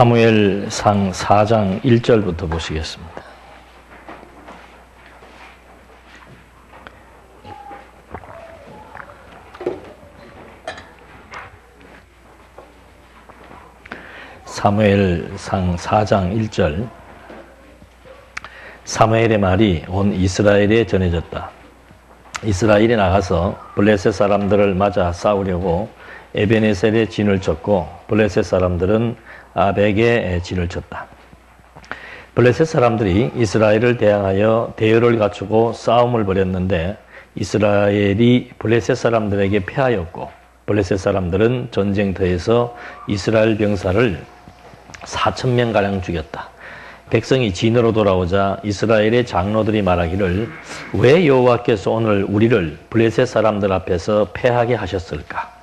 사무엘상 4장 1절부터 보시겠습니다. 사무엘상 4장 1절. 사무엘의 말이 온 이스라엘에 전해졌다. 이스라엘이 나가서 블레셋 사람들을 맞아 싸우려고 에베네셀에 진을 쳤고 블레셋 사람들은 아벡에 진을 쳤다. 블레셋 사람들이 이스라엘을 대항하여 대열을 갖추고 싸움을 벌였는데 이스라엘이 블레셋 사람들에게 패하였고 블레셋 사람들은 전쟁터에서 이스라엘 병사를 4,000명가량 죽였다. 백성이 진으로 돌아오자 이스라엘의 장로들이 말하기를 왜 여호와께서 오늘 우리를 블레셋 사람들 앞에서 패하게 하셨을까?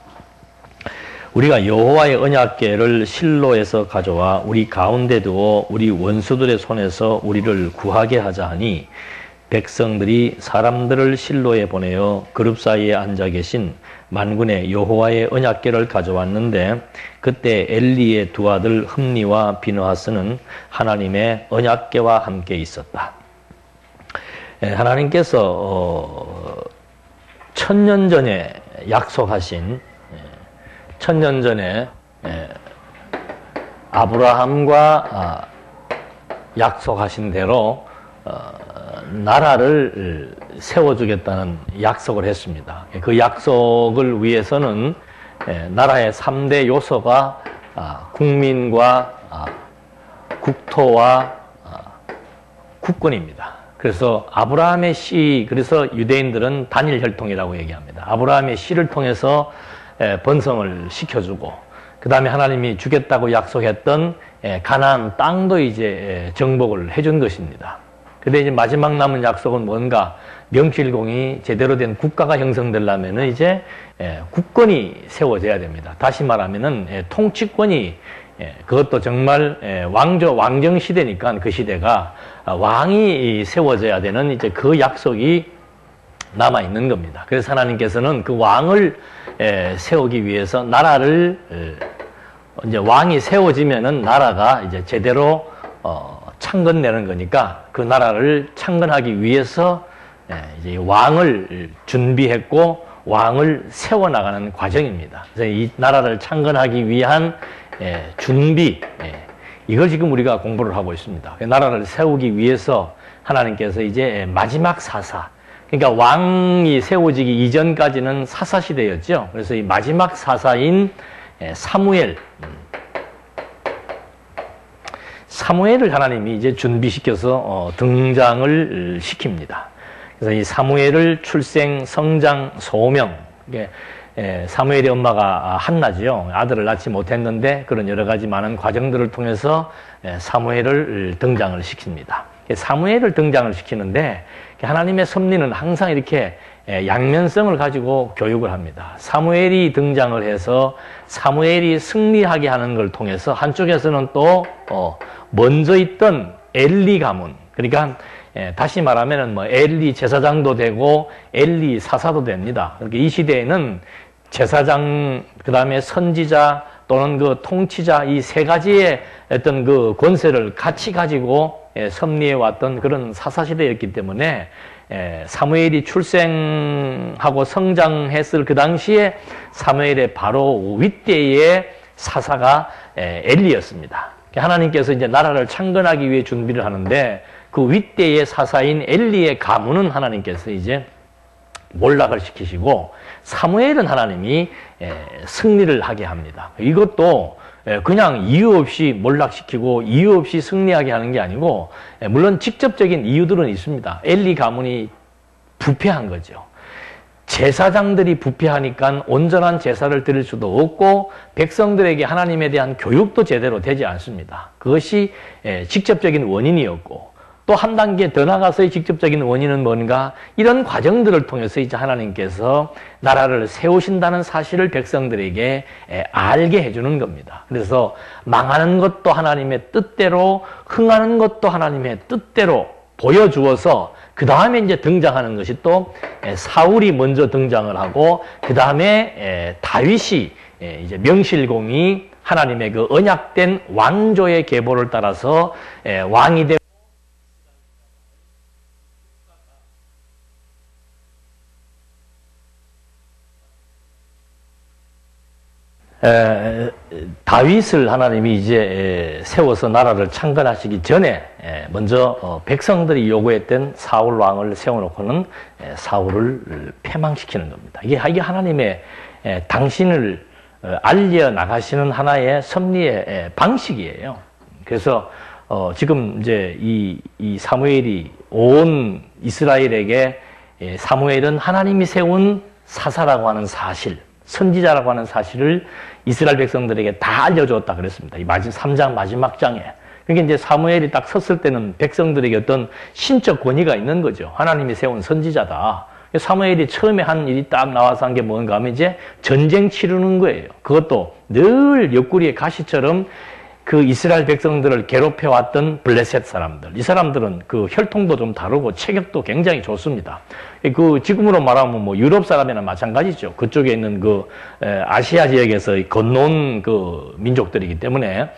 우리가 여호와의 언약궤를 실로에서 가져와 우리 가운데 두어 우리 원수들의 손에서 우리를 구하게 하자 하니 백성들이 사람들을 실로에 보내어 그룹 사이에 앉아 계신 만군의 여호와의 언약궤를 가져왔는데 그때 엘리의 두 아들 흠니와 비느하스는 하나님의 언약궤와 함께 있었다. 하나님께서 1000년 전에 약속하신 1000년 전에 아브라함과 약속하신 대로 나라를 세워주겠다는 약속을 했습니다. 그 약속을 위해서는 나라의 3대 요소가 국민과 국토와 국권입니다. 그래서 아브라함의 씨, 그래서 유대인들은 단일 혈통이라고 얘기합니다. 아브라함의 씨를 통해서 번성을 시켜주고 그 다음에 하나님이 주겠다고 약속했던 가나안 땅도 이제 정복을 해준 것입니다. 근데 이제 마지막 남은 약속은 뭔가 명실공히 제대로 된 국가가 형성되려면은 이제 국권이 세워져야 됩니다. 다시 말하면은 통치권이 그것도 정말 왕정 시대니까 그 시대가 왕이 세워져야 되는 이제 그 약속이 남아 있는 겁니다. 그래서 하나님께서는 그 왕을 세우기 위해서 나라를 이제 왕이 세워지면은 나라가 이제 제대로 창건되는 거니까 그 나라를 창건하기 위해서 이제 왕을 준비했고 왕을 세워나가는 과정입니다. 그래서 이 나라를 창건하기 위한 준비, 이걸 지금 우리가 공부를 하고 있습니다. 나라를 세우기 위해서 하나님께서 이제 마지막 사사, 그러니까 왕이 세워지기 이전까지는 사사시대였죠. 그래서 이 마지막 사사인 사무엘을 하나님이 이제 준비시켜서 등장을 시킵니다. 그래서 이 사무엘을 출생, 성장, 소명, 사무엘의 엄마가 한나지요. 아들을 낳지 못했는데 그런 여러 가지 많은 과정들을 통해서 사무엘을 등장을 시킵니다. 사무엘을 등장을 시키는데 하나님의 섭리는 항상 이렇게 양면성을 가지고 교육을 합니다. 사무엘이 등장을 해서 사무엘이 승리하게 하는 걸 통해서 한쪽에서는 또 먼저 있던 엘리 가문, 그러니까 다시 말하면은 뭐 엘리 제사장도 되고 엘리 사사도 됩니다. 그러니까 이 시대에는 제사장, 그 다음에 선지자 또는 그 통치자, 이 세 가지의 어떤 그 권세를 같이 가지고 섭리해 왔던 그런 사사시대였기 때문에 사무엘이 출생하고 성장했을 그 당시에 사무엘의 바로 윗대의 사사가 엘리였습니다. 하나님께서 이제 나라를 창건하기 위해 준비를 하는데 그 윗대의 사사인 엘리의 가문은 하나님께서 이제 몰락을 시키시고 사무엘은 하나님이 승리를 하게 합니다. 이것도 그냥 이유 없이 몰락시키고 이유 없이 승리하게 하는 게 아니고 물론 직접적인 이유들은 있습니다. 엘리 가문이 부패한 거죠. 제사장들이 부패하니까 온전한 제사를 드릴 수도 없고 백성들에게 하나님에 대한 교육도 제대로 되지 않습니다. 그것이 직접적인 원인이었고 또 한 단계 더 나가서의 직접적인 원인은 뭔가 이런 과정들을 통해서 이제 하나님께서 나라를 세우신다는 사실을 백성들에게 알게 해주는 겁니다. 그래서 망하는 것도 하나님의 뜻대로 흥하는 것도 하나님의 뜻대로 보여주어서 그 다음에 이제 등장하는 것이 또 사울이 먼저 등장을 하고 그 다음에 다윗이 이제 명실공히 하나님의 그 언약된 왕조의 계보를 따라서 왕이 되고 다윗을 하나님이 이제 세워서 나라를 창건하시기 전에 먼저 백성들이 요구했던 사울 왕을 세워놓고는 사울을 패망시키는 겁니다. 이게 하나님의 당신을 알려 나가시는 하나의 섭리의 방식이에요. 그래서 지금 이제 이 사무엘이 온 이스라엘에게 사무엘은 하나님이 세운 사사라고 하는 사실, 선지자라고 하는 사실을 이스라엘 백성들에게 다 알려주었다 그랬습니다. 이 3장 마지막 장에. 그러니까 이제 사무엘이 딱 섰을 때는 백성들에게 어떤 신적 권위가 있는 거죠. 하나님이 세운 선지자다. 사무엘이 처음에 한 일이 딱 나와서 한 게 뭔가 하면 이제 전쟁 치르는 거예요. 그것도 늘 옆구리에 가시처럼 그 이스라엘 백성들을 괴롭혀왔던 블레셋 사람들. 이 사람들은 그 혈통도 좀 다르고 체격도 굉장히 좋습니다. 그 지금으로 말하면 뭐 유럽 사람이나 마찬가지죠. 그쪽에 있는 그 아시아 지역에서 건너온 그 민족들이기 때문에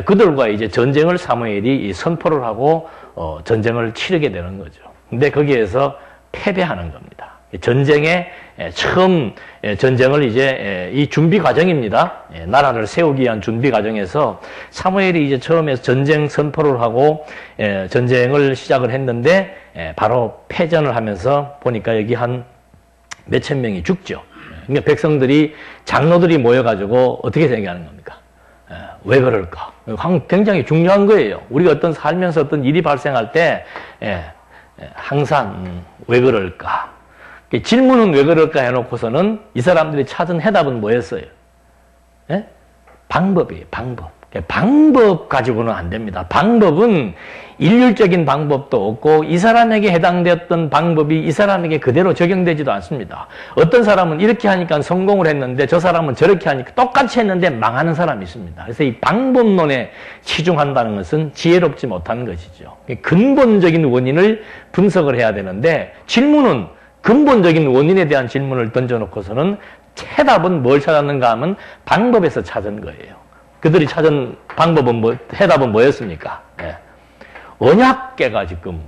그들과 이제 전쟁을 사무엘이 선포를 하고 전쟁을 치르게 되는 거죠. 근데 거기에서 패배하는 겁니다. 전쟁에 처음 전쟁을 이제 이 준비 과정입니다. 나라를 세우기 위한 준비 과정에서 사무엘이 이제 처음에 전쟁 선포를 하고 전쟁을 시작을 했는데 바로 패전을 하면서 보니까 여기 한 몇천 명이 죽죠. 그러니까 백성들이 장로들이 모여가지고 어떻게 생각하는 겁니까? 왜 그럴까? 굉장히 중요한 거예요. 우리가 어떤 살면서 어떤 일이 발생할 때 항상 왜 그럴까? 질문은 왜 그럴까 해놓고서는 이 사람들이 찾은 해답은 뭐였어요? 방법이에요, 방법. 방법 가지고는 안 됩니다. 방법은 일률적인 방법도 없고 이 사람에게 해당되었던 방법이 이 사람에게 그대로 적용되지도 않습니다. 어떤 사람은 이렇게 하니까 성공을 했는데 저 사람은 저렇게 하니까 똑같이 했는데 망하는 사람이 있습니다. 그래서 이 방법론에 치중한다는 것은 지혜롭지 못한 것이죠. 근본적인 원인을 분석을 해야 되는데 질문은 근본적인 원인에 대한 질문을 던져놓고서는 해답은 뭘 찾았는가 하면 방법에서 찾은 거예요. 그들이 찾은 방법은 해답은 뭐였습니까? 언약궤가 지금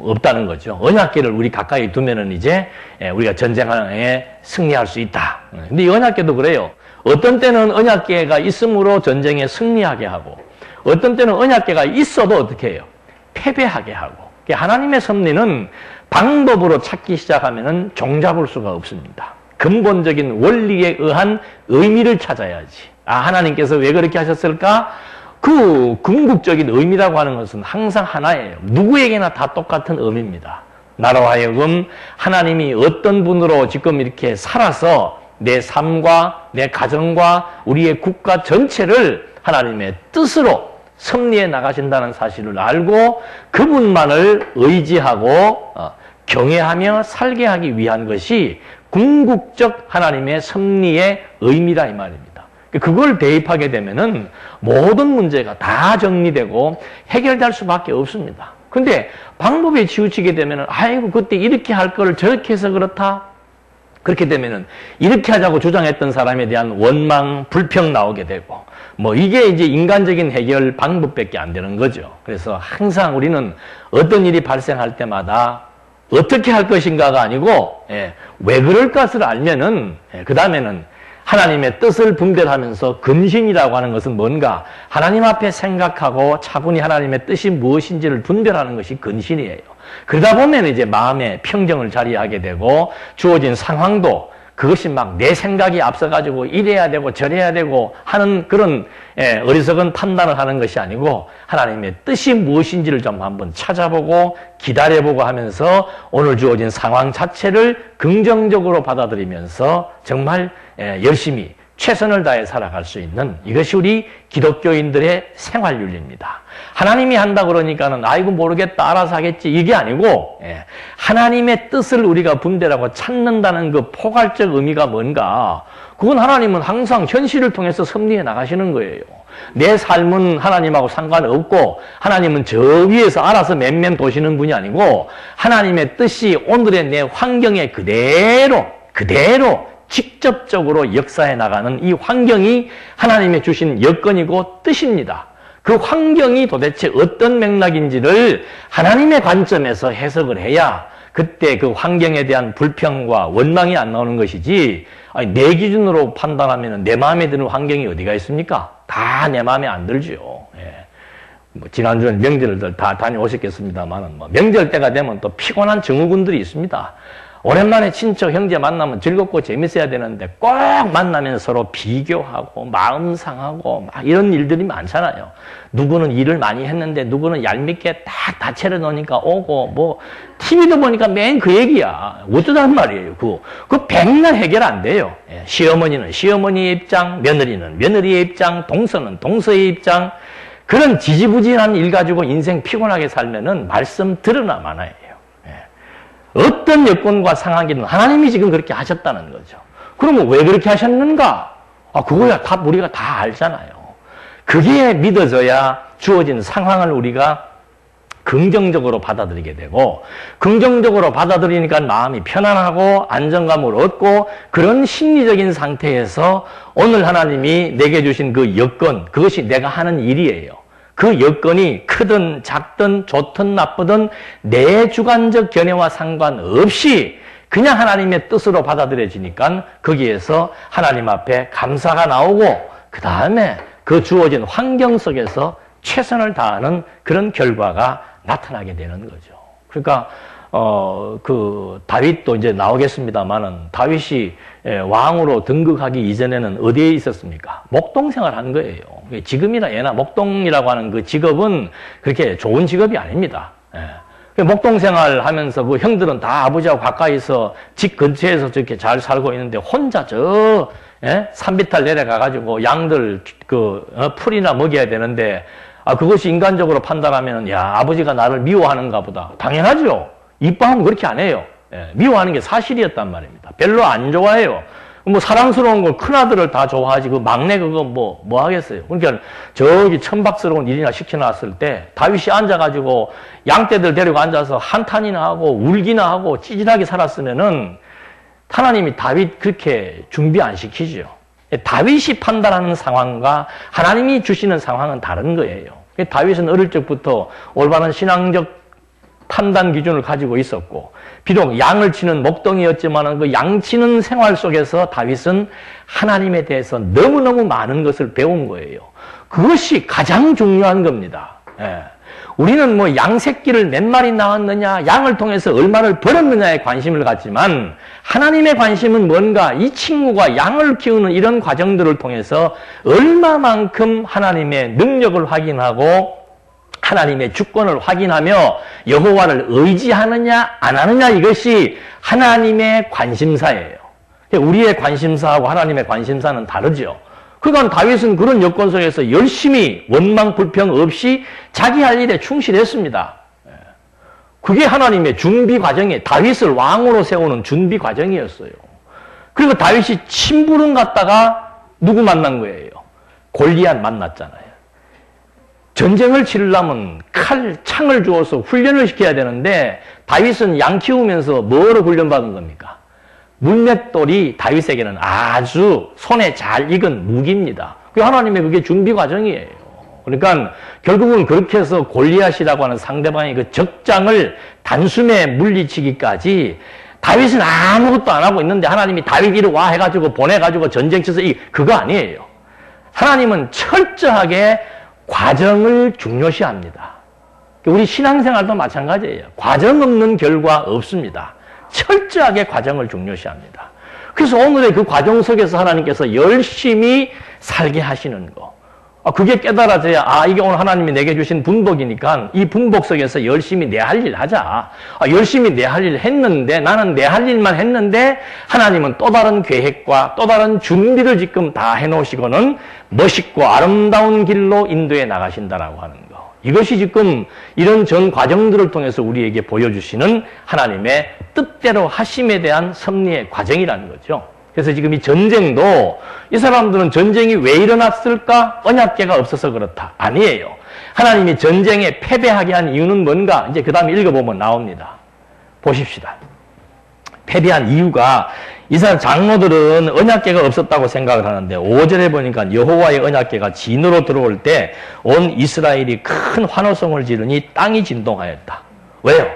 없다는 거죠. 언약궤를 우리 가까이 두면은 이제 우리가 전쟁에 승리할 수 있다. 근데 이 언약궤도 그래요. 어떤 때는 언약궤가 있으므로 전쟁에 승리하게 하고 어떤 때는 언약궤가 있어도 어떻게 해요? 패배하게 하고. 하나님의 섭리는 방법으로 찾기 시작하면은 종잡을 수가 없습니다. 근본적인 원리에 의한 의미를 찾아야지. 하나님께서 왜 그렇게 하셨을까? 그 궁극적인 의미라고 하는 것은 항상 하나예요. 누구에게나 다 똑같은 의미입니다. 나로 하여금 하나님이 어떤 분으로 지금 이렇게 살아서 내 삶과 내 가정과 우리의 국가 전체를 하나님의 뜻으로 섭리해 나가신다는 사실을 알고 그분만을 의지하고 경외하며 살게 하기 위한 것이 궁극적 하나님의 섭리의 의미다 이 말입니다. 그걸 대입하게 되면은 모든 문제가 다 정리되고 해결될 수밖에 없습니다. 근데 방법에 치우치게 되면은 아이고 그때 이렇게 할 걸 저렇게 해서 그렇다. 그렇게 되면은 이렇게 하자고 주장했던 사람에 대한 원망, 불평 나오게 되고 이게 이제 인간적인 해결 방법밖에 안 되는 거죠. 그래서 항상 우리는 어떤 일이 발생할 때마다 어떻게 할 것인가가 아니고 왜 그럴 것을 알면은 그 다음에는 하나님의 뜻을 분별하면서 근신이라고 하는 것은 뭔가 하나님 앞에 생각하고 차분히 하나님의 뜻이 무엇인지를 분별하는 것이 근신이에요. 그러다 보면 이제 마음의 평정을 자리하게 되고 주어진 상황도 그것이 막 내 생각이 앞서가지고 이래야 되고 저래야 되고 하는 그런 어리석은 판단을 하는 것이 아니고 하나님의 뜻이 무엇인지를 좀 한번 찾아보고 기다려보고 하면서 오늘 주어진 상황 자체를 긍정적으로 받아들이면서 정말 열심히 최선을 다해 살아갈 수 있는 이것이 우리 기독교인들의 생활윤리입니다. 하나님이 한다 그러니까는 아이고 모르겠다 알아서 하겠지 이게 아니고 하나님의 뜻을 우리가 분별하고 찾는다는 그 포괄적 의미가 뭔가 그건 하나님은 항상 현실을 통해서 섭리해 나가시는 거예요. 내 삶은 하나님하고 상관없고 하나님은 저 위에서 알아서 맴맴 도시는 분이 아니고 하나님의 뜻이 오늘의 내 환경에 그대로 직접적으로 역사해 나가는 이 환경이 하나님의 주신 여건이고 뜻입니다. 그 환경이 도대체 어떤 맥락인지를 하나님의 관점에서 해석을 해야 그때 그 환경에 대한 불평과 원망이 안 나오는 것이지, 아니, 내 기준으로 판단하면 내 마음에 드는 환경이 어디가 있습니까? 다 내 마음에 안 들죠. 예. 뭐 지난주엔 명절들 다 다녀오셨겠습니다만, 뭐 명절 때가 되면 또 피곤한 증후군들이 있습니다. 오랜만에 친척 형제 만나면 즐겁고 재밌어야 되는데 꼭 만나면 서로 비교하고 마음 상하고 막 이런 일들이 많잖아요. 누구는 일을 많이 했는데 누구는 얄밉게 딱 다 차려놓으니까 오고, 뭐 TV도 보니까 맨 그 얘기야. 어쩌단 말이에요. 그 백날 해결 안 돼요. 시어머니는 시어머니의 입장, 며느리는 며느리의 입장, 동서는 동서의 입장. 그런 지지부진한 일 가지고 인생 피곤하게 살면은 말씀 들으나 마나요. 어떤 여건과 상황이든 하나님이 지금 그렇게 하셨다는 거죠. 그러면 왜 그렇게 하셨는가? 그거야 다 우리가 다 알잖아요. 그게 믿어져야 주어진 상황을 우리가 긍정적으로 받아들이게 되고, 긍정적으로 받아들이니까 마음이 편안하고 안정감을 얻고, 그런 심리적인 상태에서 오늘 하나님이 내게 주신 그 여건, 그것이 내가 하는 일이에요. 그 여건이 크든 작든 좋든 나쁘든 내 주관적 견해와 상관없이 그냥 하나님의 뜻으로 받아들여지니까 거기에서 하나님 앞에 감사가 나오고, 그 다음에 그 주어진 환경 속에서 최선을 다하는 그런 결과가 나타나게 되는 거죠. 그러니까 다윗도 이제 나오겠습니다만은, 다윗이 왕으로 등극하기 이전에는 어디에 있었습니까? 목동 생활한 거예요. 지금이나 예나 목동이라고 하는 그 직업은 그렇게 좋은 직업이 아닙니다. 목동 생활하면서 그 형들은 다 아버지하고 가까이서 집 근처에서 저렇게 잘 살고 있는데 혼자 산비탈 내려가가지고 양들 풀이나 먹여야 되는데, 그것이 인간적으로 판단하면, 야, 아버지가 나를 미워하는가 보다. 당연하죠. 이뻐하면 그렇게 안 해요. 미워하는 게 사실이었단 말입니다. 별로 안 좋아해요. 뭐 사랑스러운 걸 큰아들을 다 좋아하지, 그 막내 그거 뭐 하겠어요. 그러니까 저기 천박스러운 일이나 시켜놨을 때 다윗이 앉아가지고 양떼들 데리고 앉아서 한탄이나 하고 울기나 하고 찌질하게 살았으면은 하나님이 다윗 그렇게 준비 안 시키죠. 다윗이 판단하는 상황과 하나님이 주시는 상황은 다른 거예요. 다윗은 어릴 적부터 올바른 신앙적 판단 기준을 가지고 있었고, 비록 양을 치는 목동이었지만 그 양치는 생활 속에서 다윗은 하나님에 대해서 너무너무 많은 것을 배운 거예요. 그것이 가장 중요한 겁니다. 우리는 뭐 양 새끼를 몇 마리 낳았느냐, 양을 통해서 얼마를 벌었느냐에 관심을 갖지만, 하나님의 관심은 뭔가, 이 친구가 양을 키우는 이런 과정들을 통해서 얼마만큼 하나님의 능력을 확인하고 하나님의 주권을 확인하며 여호와를 의지하느냐 안 하느냐, 이것이 하나님의 관심사예요. 우리의 관심사하고 하나님의 관심사는 다르죠. 그러니까 다윗은 그런 여건 속에서 열심히 원망 불평 없이 자기 할 일에 충실했습니다. 그게 하나님의 준비 과정이에요. 다윗을 왕으로 세우는 준비 과정이었어요. 그리고 다윗이 심부름 갔다가 누구 만난 거예요? 골리앗 만났잖아요. 전쟁을 치르려면 창을 주어서 훈련을 시켜야 되는데, 다윗은 양 키우면서 뭐로 훈련받은 겁니까? 물맷돌이 다윗에게는 아주 손에 잘 익은 무기입니다. 하나님의 그게 준비 과정이에요. 그러니까 결국은 그렇게 해서 골리앗이라고 하는 상대방의 그 적장을 단숨에 물리치기까지 다윗은 아무것도 안 하고 있는데 하나님이 다윗 이리 와 해가지고 보내가지고 전쟁 쳐서 그거 아니에요. 하나님은 철저하게 과정을 중요시합니다. 우리 신앙생활도 마찬가지예요. 과정 없는 결과 없습니다. 철저하게 과정을 중요시합니다. 그래서 오늘의 그 과정 속에서 하나님께서 열심히 살게 하시는 거, 그게 깨달아져야, 이게 오늘 하나님이 내게 주신 분복이니까 이 분복 속에서 열심히 내 할 일 하자. 열심히 내 할 일 했는데, 나는 내 할 일만 했는데 하나님은 또 다른 계획과 또 다른 준비를 지금 다 해놓으시고는 멋있고 아름다운 길로 인도해 나가신다라고 하는 거. 이것이 지금 이런 전 과정들을 통해서 우리에게 보여주시는 하나님의 뜻대로 하심에 대한 섭리의 과정이라는 거죠. 그래서 지금 이 전쟁도, 이 사람들은 전쟁이 왜 일어났을까? 언약궤가 없어서 그렇다. 아니에요. 하나님이 전쟁에 패배하게 한 이유는 뭔가? 이제 그 다음에 읽어보면 나옵니다. 보십시다. 패배한 이유가 이스라엘 장로들은 언약궤가 없었다고 생각을 하는데 5절에 보니까 여호와의 언약궤가 진으로 들어올 때 온 이스라엘이 큰 환호성을 지르니 땅이 진동하였다. 왜요?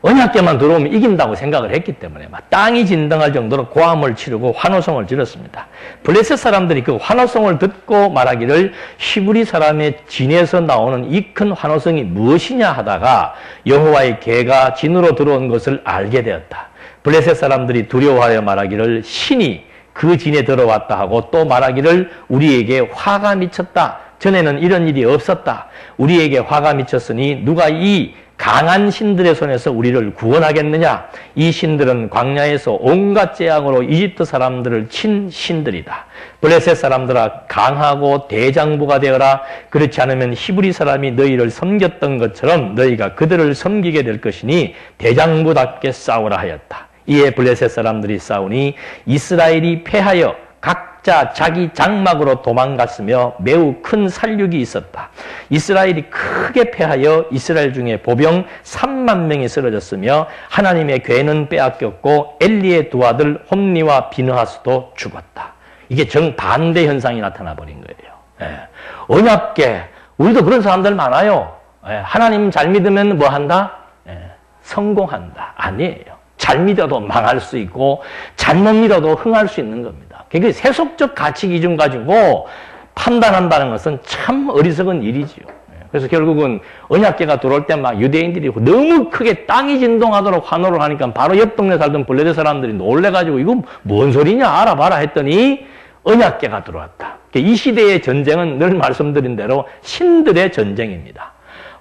언약궤만 들어오면 이긴다고 생각을 했기 때문에 막 땅이 진동할 정도로 고함을 치르고 환호성을 지렀습니다. 블레셋 사람들이 그 환호성을 듣고 말하기를 히브리 사람의 진에서 나오는 이 큰 환호성이 무엇이냐 하다가 여호와의 궤가 진으로 들어온 것을 알게 되었다. 블레셋 사람들이 두려워하여 말하기를 신이 그 진에 들어왔다 하고 또 말하기를 우리에게 화가 미쳤다. 전에는 이런 일이 없었다. 우리에게 화가 미쳤으니 누가 이 강한 신들의 손에서 우리를 구원하겠느냐? 이 신들은 광야에서 온갖 재앙으로 이집트 사람들을 친 신들이다. 블레셋 사람들아 강하고 대장부가 되어라. 그렇지 않으면 히브리 사람이 너희를 섬겼던 것처럼 너희가 그들을 섬기게 될 것이니 대장부답게 싸우라 하였다. 이에 블레셋 사람들이 싸우니 이스라엘이 패하여 각자 자기 장막으로 도망갔으며 매우 큰 살육이 있었다. 이스라엘이 크게 패하여 이스라엘 중에 보병 3만 명이 쓰러졌으며 하나님의 궤는 빼앗겼고 엘리의 두 아들 홈니와 비느하스도 죽었다. 이게 정반대 현상이 나타나 버린 거예요. 예. 언약궤, 우리도 그런 사람들 많아요. 예. 하나님 잘 믿으면 뭐 한다? 예. 성공한다. 아니에요. 잘 믿어도 망할 수 있고 잘못 믿어도 흥할 수 있는 겁니다. 그게 세속적 가치 기준 가지고 판단한다는 것은 참 어리석은 일이지요. 그래서 결국은 언약궤가 들어올 때 막 유대인들이 너무 크게 땅이 진동하도록 환호를 하니까 바로 옆 동네 살던 블레셋 사람들이 놀래가지고 이거 뭔 소리냐 알아봐라 했더니 언약궤가 들어왔다. 이 시대의 전쟁은 늘 말씀드린 대로 신들의 전쟁입니다.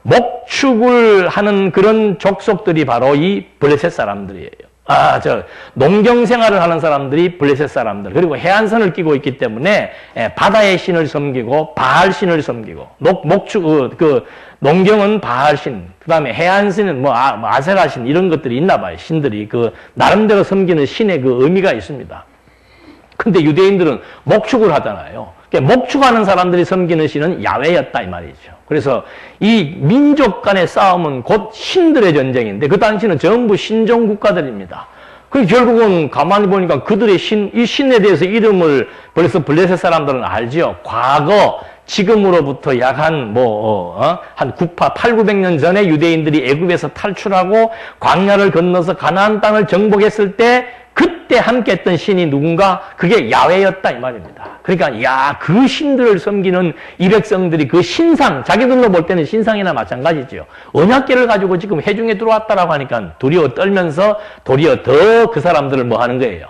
목축을 하는 그런 족속들이 바로 이 블레셋 사람들이에요. 농경 생활을 하는 사람들이 블레셋 사람들, 그리고 해안선을 끼고 있기 때문에 바다의 신을 섬기고 바알 신을 섬기고, 농경은 바알 신, 그 다음에 해안신은 아세라 신 이런 것들이 있나 봐요. 신들이 나름대로 섬기는 신의 그 의미가 있습니다. 근데 유대인들은 목축을 하잖아요. 목축하는 사람들이 섬기는 신은 야훼였다 이 말이죠. 그래서 이 민족 간의 싸움은 곧 신들의 전쟁인데 그 당시는 전부 신종 국가들입니다. 그 결국은 가만히 보니까 그들의 이 신에 대해서 이름을 벌써 블레셋 사람들은 알지요. 과거 지금으로부터 약 한 8,900년 전에 유대인들이 애굽에서 탈출하고 광야를 건너서 가나안 땅을 정복했을 때 그때 함께 했던 신이 누군가? 그게 야훼였다 이 말입니다. 그러니까 그 신들을 섬기는 이 백성들이 그 신상, 자기들로 볼 때는 신상이나 마찬가지죠. 언약궤를 가지고 지금 회중에 들어왔다라고 하니까 두려워 떨면서 도리어 더 그 사람들을 뭐 하는 거예요?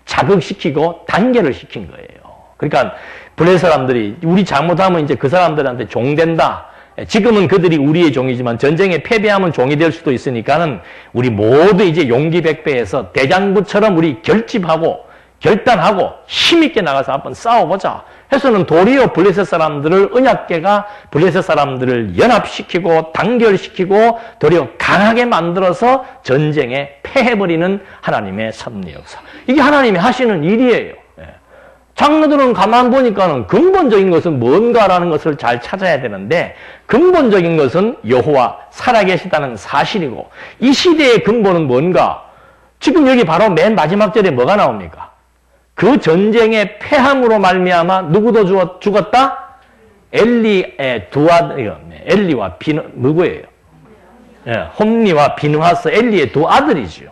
자극시키고 단결을 시킨 거예요. 그러니까 블레셋 사람들이 우리 잘못하면 이제 그 사람들한테 종된다. 지금은 그들이 우리의 종이지만 전쟁에 패배하면 종이 될 수도 있으니까는 우리 모두 이제 용기 백배해서 대장부처럼 우리 결집하고 결단하고 힘있게 나가서 한번 싸워보자 해서는 도리어 블레셋 사람들을 언약궤가 블레셋 사람들을 연합시키고 단결시키고 도리어 강하게 만들어서 전쟁에 패해버리는 하나님의 섭리 역사. 이게 하나님이 하시는 일이에요. 장로들은 가만 보니까는 근본적인 것은 뭔가라는 것을 잘 찾아야 되는데 근본적인 것은 여호와 살아계시다는 사실이고 이 시대의 근본은 뭔가? 지금 여기 바로 맨 마지막 절에 뭐가 나옵니까? 그 전쟁의 패함으로 말미암아 누구도 죽었다? 엘리의 두 아들, 엘리와 누구예요? 홈니와 비느하스 엘리의 두 아들이죠.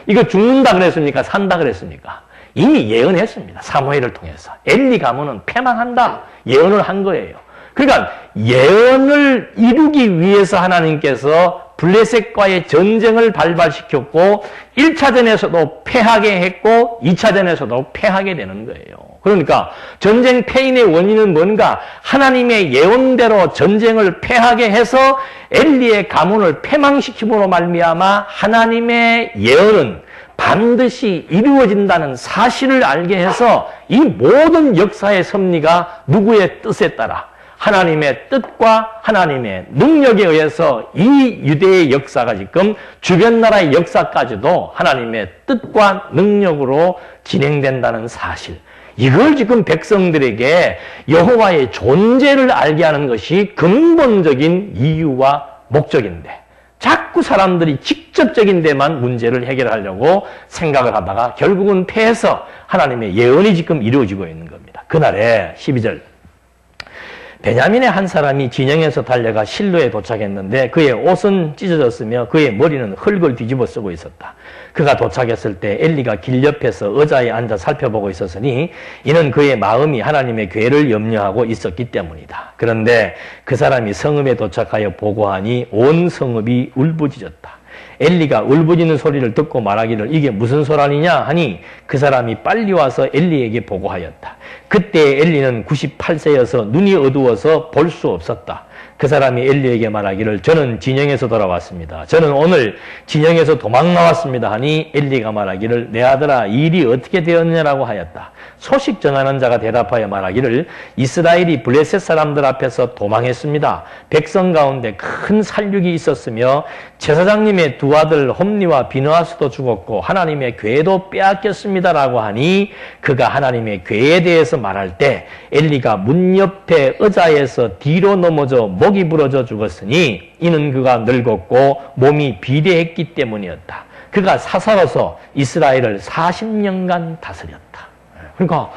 이거 죽는다 그랬습니까? 산다 그랬습니까? 이미 예언했습니다. 사무엘을 통해서. 엘리 가문은 패망한다. 예언을 한 거예요. 그러니까 예언을 이루기 위해서 하나님께서 블레셋과의 전쟁을 발발시켰고 1차전에서도 패하게 했고 2차전에서도 패하게 되는 거예요. 그러니까 전쟁 패인의 원인은 뭔가? 하나님의 예언대로 전쟁을 패하게 해서 엘리의 가문을 패망시킴으로 말미암아 하나님의 예언은 반드시 이루어진다는 사실을 알게 해서 이 모든 역사의 섭리가 누구의 뜻에 따라 하나님의 뜻과 하나님의 능력에 의해서 이 유대의 역사가 지금 주변 나라의 역사까지도 하나님의 뜻과 능력으로 진행된다는 사실. 이걸 지금 백성들에게 여호와의 존재를 알게 하는 것이 근본적인 이유와 목적인데 자꾸 사람들이 직접적인 데만 문제를 해결하려고 생각을 하다가 결국은 패해서 하나님의 예언이 지금 이루어지고 있는 겁니다. 그날에 12절 베냐민의 한 사람이 진영에서 달려가 실로에 도착했는데 그의 옷은 찢어졌으며 그의 머리는 흙을 뒤집어 쓰고 있었다. 그가 도착했을 때 엘리가 길 옆에서 의자에 앉아 살펴보고 있었으니 이는 그의 마음이 하나님의 괴를 염려하고 있었기 때문이다. 그런데 그 사람이 성읍에 도착하여 보고하니 온 성읍이 울부짖었다. 엘리가 울부짖는 소리를 듣고 말하기를 이게 무슨 소란이냐 하니 그 사람이 빨리 와서 엘리에게 보고하였다. 그때 엘리는 98세여서 눈이 어두워서 볼 수 없었다. 그 사람이 엘리에게 말하기를 저는 진영에서 돌아왔습니다. 저는 오늘 진영에서 도망 나왔습니다 하니 엘리가 말하기를 내 아들아 이 일이 어떻게 되었느냐라고 하였다. 소식 전하는 자가 대답하여 말하기를 이스라엘이 블레셋 사람들 앞에서 도망했습니다. 백성 가운데 큰 살육이 있었으며 제사장님의 두 아들 홈니와 비느하스도 죽었고 하나님의 궤도 빼앗겼습니다라고 하니 그가 하나님의 궤에 대해서 말할 때 엘리가 문 옆에 의자에서 뒤로 넘어져 목이 부러져 죽었으니 이는 그가 늙었고 몸이 비대했기 때문이었다. 그가 사살어서 이스라엘을 40년간 다스렸다. 그러니까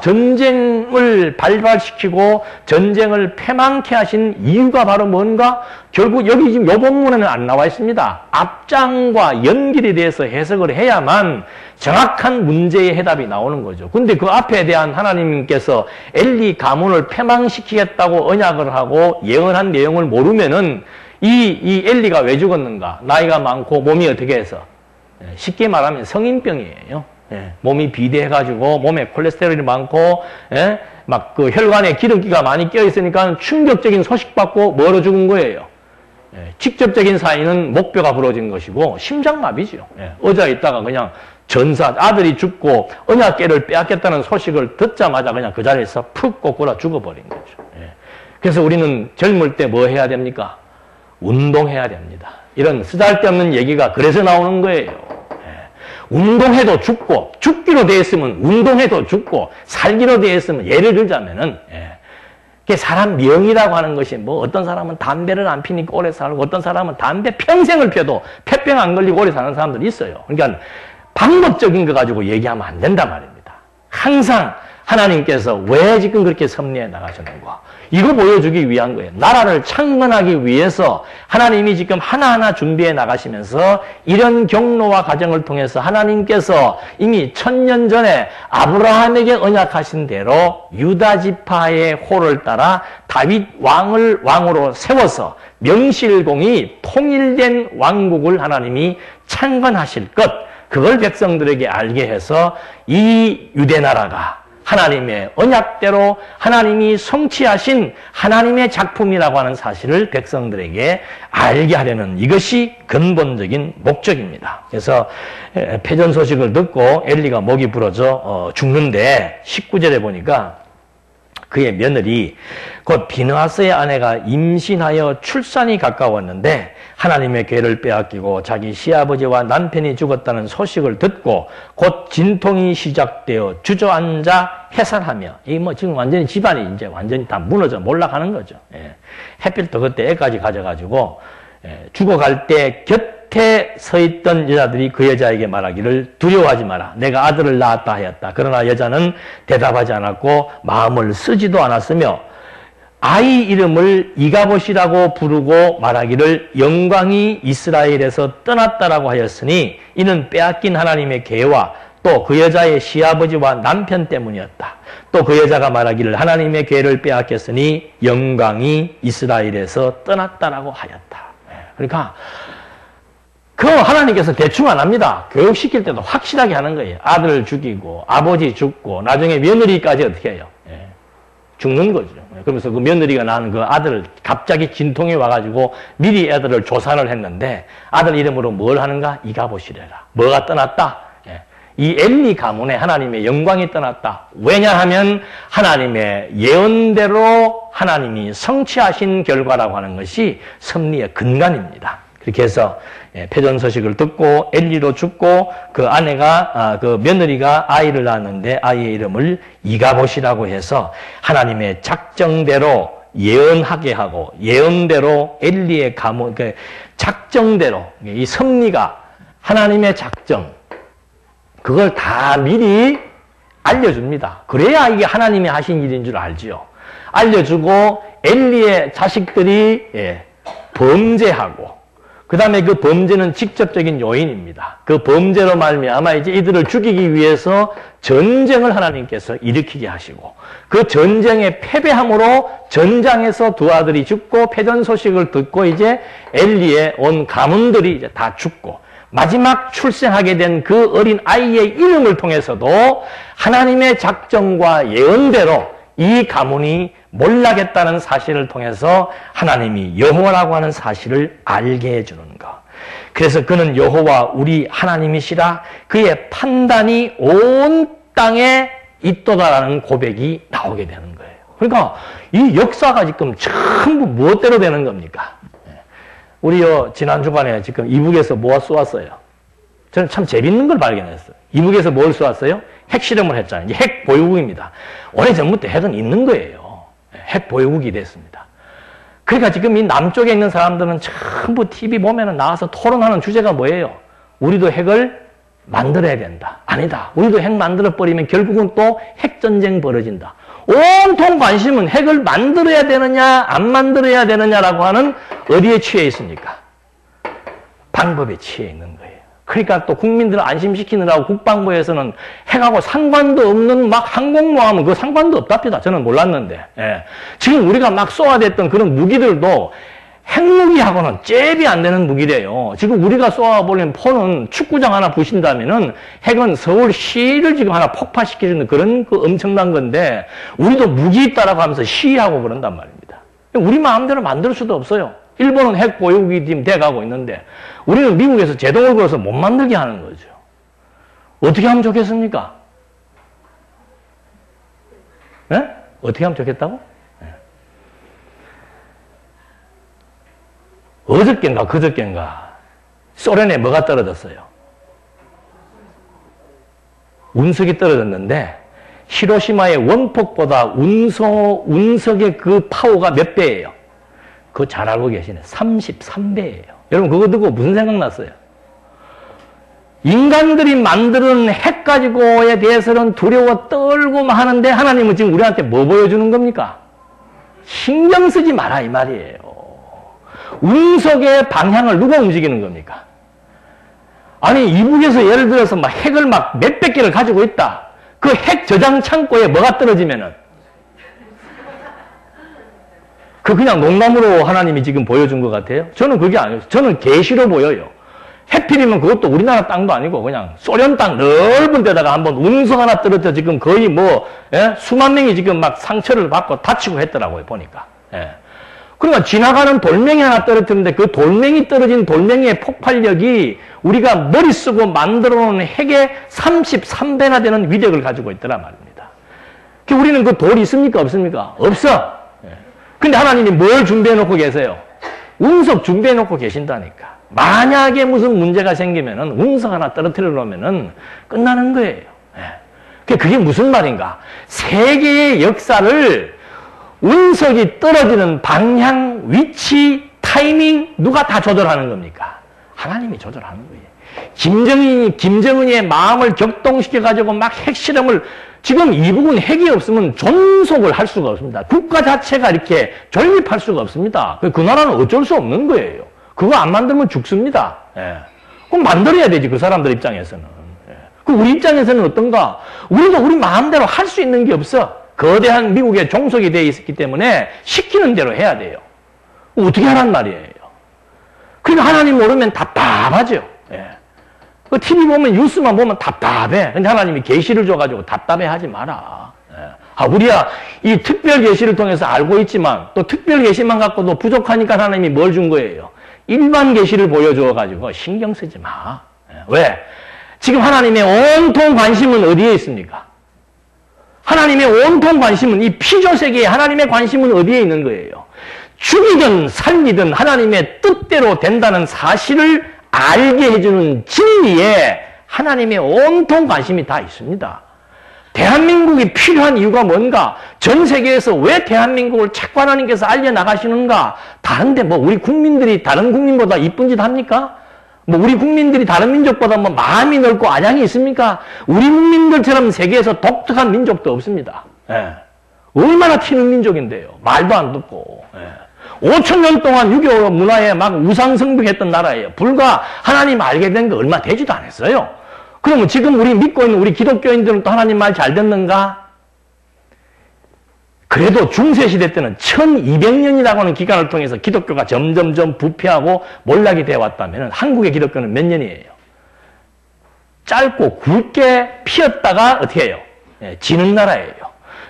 전쟁을 발발시키고 전쟁을 패망케 하신 이유가 바로 뭔가? 결국 여기 지금 이 본문에는 안 나와 있습니다. 앞장과 연결에 대해서 해석을 해야만 정확한 문제의 해답이 나오는 거죠. 근데 그 앞에 대한 하나님께서 엘리 가문을 패망시키겠다고 언약을 하고 예언한 내용을 모르면은 이 엘리가 왜 죽었는가? 나이가 많고 몸이 어떻게 해서? 쉽게 말하면 성인병이에요. 몸이 비대해가지고 몸에 콜레스테롤이 많고 막 그 혈관에 기름기가 많이 껴있으니까 충격적인 소식 받고 뭐로 죽은 거예요. 직접적인 사인은 목뼈가 부러진 것이고 심장마비죠. 의자에 있다가 그냥 아들이 죽고 언약궤를 빼앗겼다는 소식을 듣자마자 그냥 그 자리에서 푹 꼬꾸라 죽어버린 거죠. 그래서 우리는 젊을 때 뭐 해야 됩니까? 운동해야 됩니다. 이런 쓰잘데없는 얘기가 그래서 나오는 거예요. 운동해도 죽고 죽기로 되어 있으면 운동해도 죽고 살기로 되어 있으면 예를 들자면은 사람 명이라고 하는 것이 뭐 어떤 사람은 담배를 안 피니까 오래 살고 어떤 사람은 담배 평생을 피워도 폐병 안 걸리고 오래 사는 사람들이 있어요. 그러니까 방법적인 거 가지고 얘기하면 안 된단 말입니다. 항상 하나님께서 왜 지금 그렇게 섭리해 나가셨는가? 이거 보여주기 위한 거예요. 나라를 창건하기 위해서 하나님이 지금 하나하나 준비해 나가시면서 이런 경로와 과정을 통해서 하나님께서 이미 1000년 전에 아브라함에게 언약하신 대로 유다 지파의 호를 따라 다윗 왕을 왕으로 세워서 명실공히 통일된 왕국을 하나님이 창건하실 것, 그걸 백성들에게 알게 해서 이 유대 나라가 하나님의 언약대로 하나님이 성취하신 하나님의 작품이라고 하는 사실을 백성들에게 알게 하려는 이것이 근본적인 목적입니다. 그래서 패전 소식을 듣고 엘리가 목이 부러져 죽는데 19절에 보니까 그의 며느리 곧 비느하스의 아내가 임신하여 출산이 가까웠는데 하나님의 궤를 빼앗기고 자기 시아버지와 남편이 죽었다는 소식을 듣고 곧 진통이 시작되어 주저앉아 해산하며 이 뭐 지금 완전히 집안이 이제 완전히 다 무너져 몰락하는 거죠. 해필도 그때 애까지 가져가지고 죽어갈 때 곁에 서 있던 여자들이 그 여자에게 말하기를 두려워하지 마라. 내가 아들을 낳았다 하였다. 그러나 여자는 대답하지 않았고 마음을 쓰지도 않았으며 아이 이름을 이가봇이라고 부르고 말하기를 영광이 이스라엘에서 떠났다라고 하였으니 이는 빼앗긴 하나님의 계와 또 그 여자의 시아버지와 남편 때문이었다. 또 그 여자가 말하기를 하나님의 계를 빼앗겼으니 영광이 이스라엘에서 떠났다라고 하였다. 그러니까 그 하나님께서 대충 안 합니다. 교육시킬 때도 확실하게 하는 거예요. 아들을 죽이고 아버지 죽고 나중에 며느리까지 어떻게 해요? 죽는 거죠. 그러면서 그 며느리가 낳은 그 아들을 갑자기 진통이 와가지고 미리 애들을 조사를 했는데 아들 이름으로 뭘 하는가? 이가봇이래라. 뭐가 떠났다? 이 엘리 가문에 하나님의 영광이 떠났다. 왜냐하면 하나님의 예언대로 하나님이 성취하신 결과라고 하는 것이 섭리의 근간입니다. 그렇게 해서 패전 소식을 듣고 엘리로 죽고 그 아내가 그 며느리가 아이를 낳았는데 아이의 이름을 이가봇이라고 해서 하나님의 작정대로 예언하게 하고 예언대로 엘리의 가문 작정대로 이 섭리가 하나님의 작정 그걸 다 미리 알려줍니다. 그래야 이게 하나님이 하신 일인 줄 알지요. 알려주고 엘리의 자식들이 범죄하고 그 다음에 그 범죄는 직접적인 요인입니다. 그 범죄로 말미암아 이제 이들을 죽이기 위해서 전쟁을 하나님께서 일으키게 하시고 그 전쟁에 패배함으로 전장에서 두 아들이 죽고 패전 소식을 듣고 이제 엘리의 온 가문들이 이제 다 죽고 마지막 출생하게 된 그 어린 아이의 이름을 통해서도 하나님의 작정과 예언대로 이 가문이 몰락했다는 사실을 통해서 하나님이 여호와라고 하는 사실을 알게 해주는 것. 그래서 그는 여호와 우리 하나님이시라 그의 판단이 온 땅에 있도다라는 고백이 나오게 되는 거예요. 그러니까 이 역사가 지금 전부 무엇대로 되는 겁니까? 우리요 지난 주간에 지금 이북에서 뭐 쏘았어요? 저는 참 재밌는 걸 발견했어요. 이북에서 뭘 쏘았어요? 핵실험을 했잖아요. 이제 핵 보유국입니다. 오래전부터 핵은 있는 거예요. 핵 보유국이 됐습니다. 그러니까 지금 이 남쪽에 있는 사람들은 전부 TV 보면은 나와서 토론하는 주제가 뭐예요? 우리도 핵을 만들어야 된다. 아니다. 우리도 핵 만들어버리면 결국은 또 핵전쟁 벌어진다. 온통 관심은 핵을 만들어야 되느냐 안 만들어야 되느냐라고 하는 어디에 취해 있습니까? 방법에 취해 있는 거예요. 그러니까 또 국민들을 안심시키느라고 국방부에서는 핵하고 상관도 없는 막 항공모함은 그 상관도 없답니다. 저는 몰랐는데. 지금 우리가 막 쏘아댔던 그런 무기들도 핵무기하고는 잽이 안 되는 무기래요. 지금 우리가 쏘아버린 포는 축구장 하나 부신다면은 핵은 서울시를 지금 하나 폭파시키는 그런 그 엄청난 건데 우리도 무기 있다라고 하면서 시위하고 그런단 말입니다. 우리 마음대로 만들 수도 없어요. 일본은 핵 보유국이 지금 돼가고 있는데 우리는 미국에서 제동을 걸어서 못 만들게 하는 거죠. 어떻게 하면 좋겠습니까? 네? 어떻게 하면 좋겠다고? 네. 어저께인가 그저께인가 소련에 뭐가 떨어졌어요? 운석이 떨어졌는데 히로시마의 원폭보다 운석의 그 파워가 몇 배예요? 그거 잘 알고 계시네. 33배예요. 여러분 그거 듣고 무슨 생각 났어요? 인간들이 만드는 핵 가지고에 대해서는 두려워 떨고 하는데 하나님은 지금 우리한테 뭐 보여주는 겁니까? 신경 쓰지 마라 이 말이에요. 운석의 방향을 누가 움직이는 겁니까? 아니 이북에서 예를 들어서 막 핵을 막 몇백 개를 가지고 있다. 그 핵 저장 창고에 뭐가 떨어지면은 그 그냥 농담으로 하나님이 지금 보여준 것 같아요? 저는 그게 아니에요. 저는 계시로 보여요. 해필이면 그것도 우리나라 땅도 아니고 그냥 소련 땅 넓은 데다가 한번 운석 하나 떨어져 지금 거의 뭐 수만 명이 지금 막 상처를 받고 다치고 했더라고요. 보니까. 그러니까 지나가는 돌멩이 하나 떨어뜨렸는데 그 돌멩이 떨어진 돌멩이의 폭발력이 우리가 머리 쓰고 만들어 놓은 핵의 33배나 되는 위력을 가지고 있더란 말입니다. 우리는 그 돌이 있습니까? 없습니까? 없어. 근데 하나님이 뭘 준비해 놓고 계세요? 운석 준비해 놓고 계신다니까. 만약에 무슨 문제가 생기면은 운석 하나 떨어뜨려 놓으면은 끝나는 거예요. 그게 무슨 말인가? 세계의 역사를 운석이 떨어지는 방향, 위치, 타이밍 누가 다 조절하는 겁니까? 하나님이 조절하는 거예요. 김정은의 마음을 격동시켜가지고 막 핵실험을 지금 이북은 핵이 없으면 존속을 할 수가 없습니다. 국가 자체가 이렇게 존립할 수가 없습니다. 그 나라는 어쩔 수 없는 거예요. 그거 안 만들면 죽습니다. 그럼 만들어야 되지 그 사람들 입장에서는. 그 우리 입장에서는 어떤가? 우리도 우리 마음대로 할 수 있는 게 없어. 거대한 미국의 종속이 되어 있었기 때문에 시키는 대로 해야 돼요. 어떻게 하란 말이에요. 그러니까 하나님 모르면 답답하죠. 그 TV 보면 뉴스만 보면 답답해. 근데 하나님이 계시를 줘가지고 답답해하지 마라. 우리야 이 특별 계시를 통해서 알고 있지만 또 특별 계시만 갖고도 부족하니까 하나님이 뭘 준 거예요? 일반 계시를 보여줘가지고 신경 쓰지 마. 왜? 지금 하나님의 온통 관심은 어디에 있습니까? 하나님의 온통 관심은 이 피조 세계에 하나님의 관심은 어디에 있는 거예요? 죽이든 살리든 하나님의 뜻대로 된다는 사실을 알게 해주는 진리에 하나님의 온통 관심이 다 있습니다. 대한민국이 필요한 이유가 뭔가? 전 세계에서 왜 대한민국을 자꾸 하나님께서 알려나가시는가? 다른데 뭐 우리 국민들이 다른 국민보다 이쁜 짓 합니까? 뭐 우리 국민들이 다른 민족보다 뭐 마음이 넓고 안양이 있습니까? 우리 국민들처럼 세계에서 독특한 민족도 없습니다. 예. 얼마나 튀는 민족인데요. 말도 안 듣고. 예. 5,000년 동안 유교 문화에 막 우상숭배했던 나라예요. 불과 하나님 알게 된 거 얼마 되지도 않았어요. 그러면 지금 우리 믿고 있는 우리 기독교인들은 또 하나님 말 잘 듣는가? 그래도 중세시대 때는 1200년이라고 하는 기간을 통해서 기독교가 점점점 부패하고 몰락이 되어 왔다면 한국의 기독교는 몇 년이에요? 짧고 굵게 피었다가 어떻게 해요? 예, 지는 나라예요.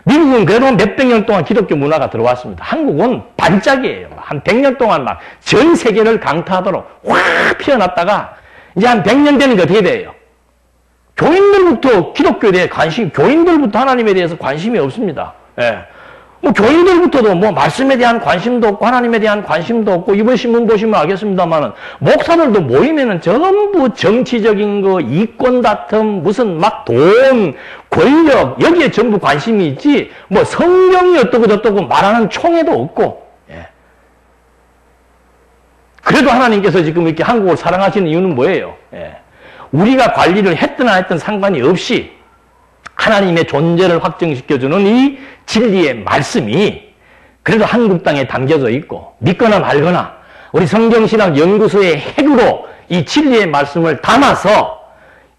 미국은 그래도 몇백 년 동안 기독교 문화가 들어왔습니다. 한국은 반짝이에요. 한 100년 동안 막 전 세계를 강타하도록 확 피어났다가 이제 한 100년 되는 게 어떻게 돼요? 교인들부터 기독교에 대해 교인들부터 하나님에 대해서 관심이 없습니다. 예. 뭐 교인들부터도 뭐 말씀에 대한 관심도 없고 하나님에 대한 관심도 없고 이번 신문 보시면 알겠습니다만은 목사들도 모이면은 전부 정치적인 거, 이권 다툼, 무슨 막 돈, 권력 여기에 전부 관심이 있지 뭐 성경이 어떠고 저떠고 말하는 총회도 없고. 예. 그래도 하나님께서 지금 이렇게 한국을 사랑하시는 이유는 뭐예요? 예. 우리가 관리를 했든 안 했든 상관이 없이 하나님의 존재를 확증시켜주는 이 진리의 말씀이 그래도 한국 땅에 담겨져 있고 믿거나 말거나 우리 성경신학연구소의 핵으로 이 진리의 말씀을 담아서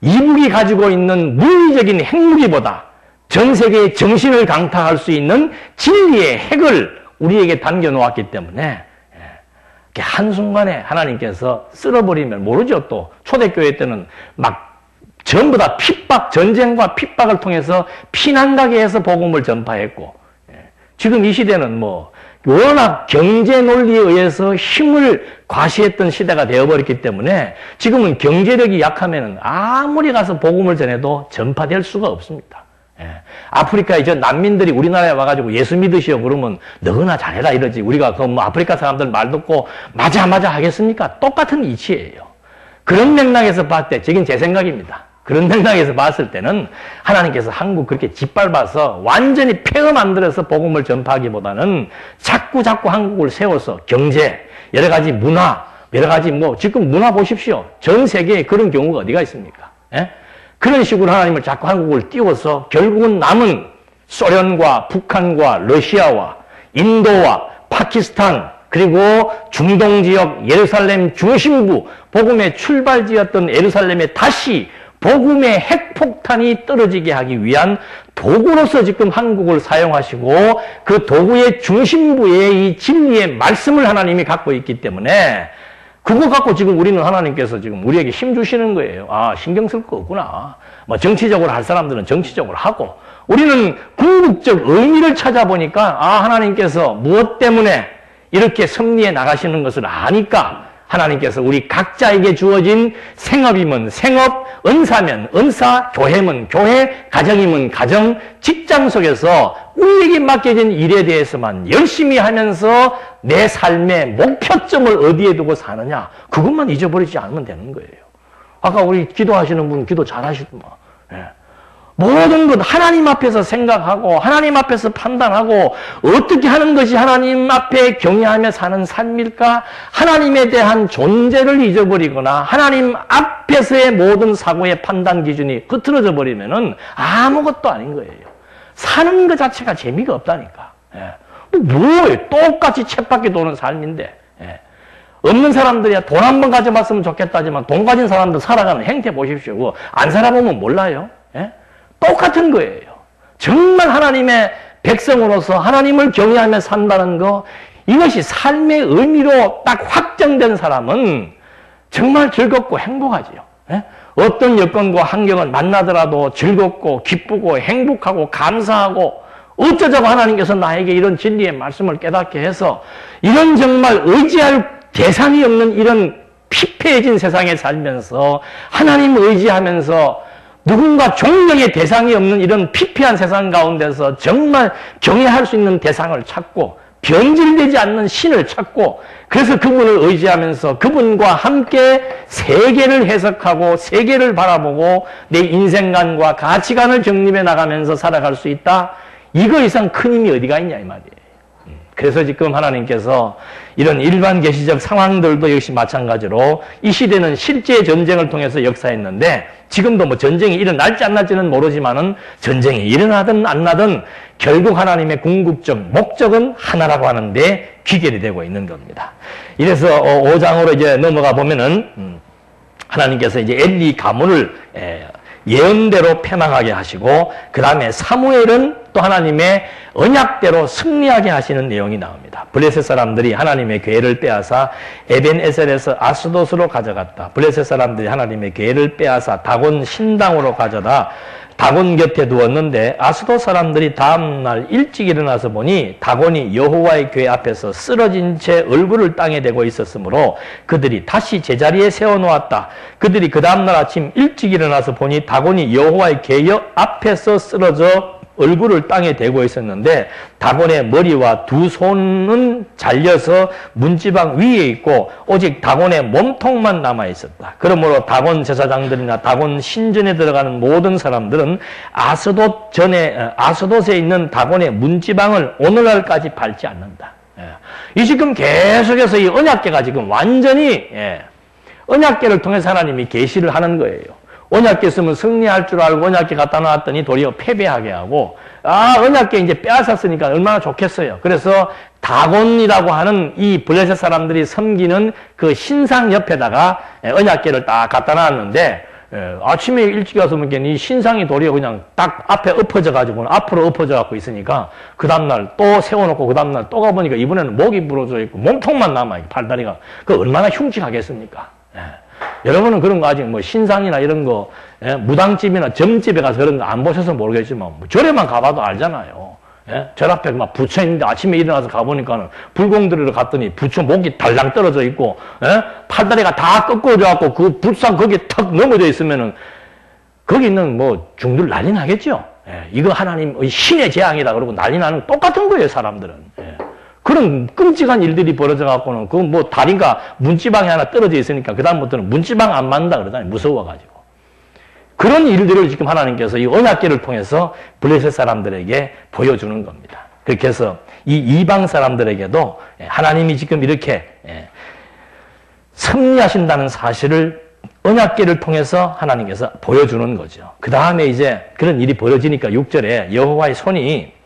이북이 가지고 있는 물리적인 핵무기보다 전 세계의 정신을 강타할 수 있는 진리의 핵을 우리에게 담겨놓았기 때문에 한순간에 하나님께서 쓸어버리면 모르죠. 또 초대교회 때는 막 전부 다 핍박, 전쟁과 핍박을 통해서 피난가게 해서 복음을 전파했고 지금 이 시대는 뭐 워낙 경제 논리에 의해서 힘을 과시했던 시대가 되어버렸기 때문에 지금은 경제력이 약하면 아무리 가서 복음을 전해도 전파될 수가 없습니다. 아프리카에 저 난민들이 우리나라에 와가지고 예수 믿으시오 그러면 너나 잘해라 이러지. 우리가 그 뭐 아프리카 사람들 말 듣고 맞아 하겠습니까? 똑같은 이치예요. 그런 맥락에서 봤을 때, 지금 제 생각입니다. 그런 맥락에서 봤을 때는 하나님께서 한국 그렇게 짓밟아서 완전히 폐허 만들어서 복음을 전파하기보다는 자꾸 한국을 세워서 경제, 여러 가지 문화, 여러 가지 뭐 지금 문화 보십시오. 전 세계에 그런 경우가 어디가 있습니까? 예? 그런 식으로 하나님을 자꾸 한국을 띄워서 결국은 남은 소련과 북한과 러시아와 인도와 파키스탄 그리고 중동 지역 예루살렘 중심부 복음의 출발지였던 예루살렘에 다시 복음의 핵폭탄이 떨어지게 하기 위한 도구로서 지금 한국을 사용하시고 그 도구의 중심부에 이 진리의 말씀을 하나님이 갖고 있기 때문에 그거 갖고 지금 우리는 하나님께서 지금 우리에게 힘 주시는 거예요. 아, 신경 쓸 거 없구나. 뭐 정치적으로 할 사람들은 정치적으로 하고 우리는 궁극적 의미를 찾아보니까 아, 하나님께서 무엇 때문에 이렇게 승리해 나가시는 것을 아니까 하나님께서 우리 각자에게 주어진 생업이면 생업, 은사면 은사, 교회면 교회, 가정이면 가정, 직장 속에서 우리에게 맡겨진 일에 대해서만 열심히 하면서 내 삶의 목표점을 어디에 두고 사느냐 그것만 잊어버리지 않으면 되는 거예요. 아까 우리 기도하시는 분 기도 잘하시더만. 예. 모든 것 하나님 앞에서 생각하고 하나님 앞에서 판단하고 어떻게 하는 것이 하나님 앞에 경외하며 사는 삶일까? 하나님에 대한 존재를 잊어버리거나 하나님 앞에서의 모든 사고의 판단 기준이 흐트러져 버리면은 아무것도 아닌 거예요. 사는 것 자체가 재미가 없다니까. 예. 뭐예요? 똑같이 쳇바퀴 도는 삶인데. 예. 없는 사람들이야 돈 한 번 가져봤으면 좋겠다지만 돈 가진 사람들 살아가는 행태 보십시오. 안 살아보면 몰라요. 예? 똑같은 거예요. 정말 하나님의 백성으로서 하나님을 경외하며 산다는 거 이것이 삶의 의미로 딱 확정된 사람은 정말 즐겁고 행복하지요. 예? 어떤 여건과 환경을 만나더라도 즐겁고 기쁘고 행복하고 감사하고 어쩌자고 하나님께서 나에게 이런 진리의 말씀을 깨닫게 해서 이런 정말 의지할 대상이 없는 이런 피폐해진 세상에 살면서 하나님 의지하면서 누군가 존경의 대상이 없는 이런 피폐한 세상 가운데서 정말 경외할 수 있는 대상을 찾고 변질되지 않는 신을 찾고 그래서 그분을 의지하면서 그분과 함께 세계를 해석하고 세계를 바라보고 내 인생관과 가치관을 정립해 나가면서 살아갈 수 있다. 이거 이상 큰 힘이 어디가 있냐 이 말이에요. 그래서 지금 하나님께서 이런 일반 계시적 상황들도 역시 마찬가지로 이 시대는 실제 전쟁을 통해서 역사했는데 지금도 뭐 전쟁이 일어날지 안 날지는 모르지만은 전쟁이 일어나든 안 나든 결국 하나님의 궁극적 목적은 하나라고 하는데 귀결이 되고 있는 겁니다. 이래서 5장으로 이제 넘어가 보면은 하나님께서 이제 엘리 가문을 예언대로 패망하게 하시고 그 다음에 사무엘은 또 하나님의 언약대로 승리하게 하시는 내용이 나옵니다. 블레셋 사람들이 하나님의 궤를 빼앗아 에벤에셀에서 아스돗으로 가져갔다. 블레셋 사람들이 하나님의 궤를 빼앗아 다곤 신당으로 가져다 다곤 곁에 두었는데 아스돗 사람들이 다음날 일찍 일어나서 보니 다곤이 여호와의 궤 앞에서 쓰러진 채 얼굴을 땅에 대고 있었으므로 그들이 다시 제자리에 세워놓았다. 그들이 그 다음날 아침 일찍 일어나서 보니 다곤이 여호와의 궤 앞에서 쓰러져 얼굴을 땅에 대고 있었는데 다곤의 머리와 두 손은 잘려서 문지방 위에 있고 오직 다곤의 몸통만 남아 있었다. 그러므로 다곤 제사장들이나 다곤 신전에 들어가는 모든 사람들은 아스돗에 있는 다곤의 문지방을 오늘날까지 밟지 않는다. 이 지금 계속해서 이 언약궤가 지금 완전히 언약궤를 통해서 하나님이 계시를 하는 거예요. 언약궤 쓰면 승리할 줄 알고 언약궤 갖다 놨더니 도리어 패배하게 하고 언약궤 이제 빼앗았으니까 얼마나 좋겠어요. 그래서 다곤이라고 하는 이 블레셋 사람들이 섬기는 그 신상 옆에다가 언약궤를 딱 갖다 놨는데 아침에 일찍 와서 보니까 이 신상이 도리어 그냥 딱 앞에 엎어져 가지고 앞으로 엎어져 갖고 있으니까 그 다음날 또 세워놓고 그 다음날 또 가보니까 이번에는 목이 부러져 있고 몸통만 남아 있고 팔다리가 그 얼마나 흉측하겠습니까? 여러분은 그런 거 아직 뭐 신상이나 이런 거 무당집이나 점집에 가서 그런 거 안 보셔서 모르겠지만 뭐 절에만 가봐도 알잖아요. 절 앞에 막 부처 있는데 아침에 일어나서 가보니까는 불공들이로 갔더니 부처 목이 달랑 떨어져 있고 팔다리가 다 꺾어져 갖고 그 불상 거기에 턱 넘어져 있으면은 거기 있는 뭐 중들 난리 나겠죠. 이거 하나님 신의 재앙이다 그러고 난리 나는 똑같은 거예요 사람들은. 그런 끔찍한 일들이 벌어져 갖고는 그 뭐 다리가 문지방에 하나 떨어져 있으니까 그 다음부터는 문지방 안 맞는다 그러잖아요. 무서워가지고. 그런 일들을 지금 하나님께서 이 언약궤를 통해서 블레셋 사람들에게 보여주는 겁니다. 그렇게 해서 이 이방 사람들에게도 하나님이 지금 이렇게 승리하신다는 사실을 언약궤를 통해서 하나님께서 보여주는 거죠. 그 다음에 이제 그런 일이 벌어지니까 6절에 여호와의 손이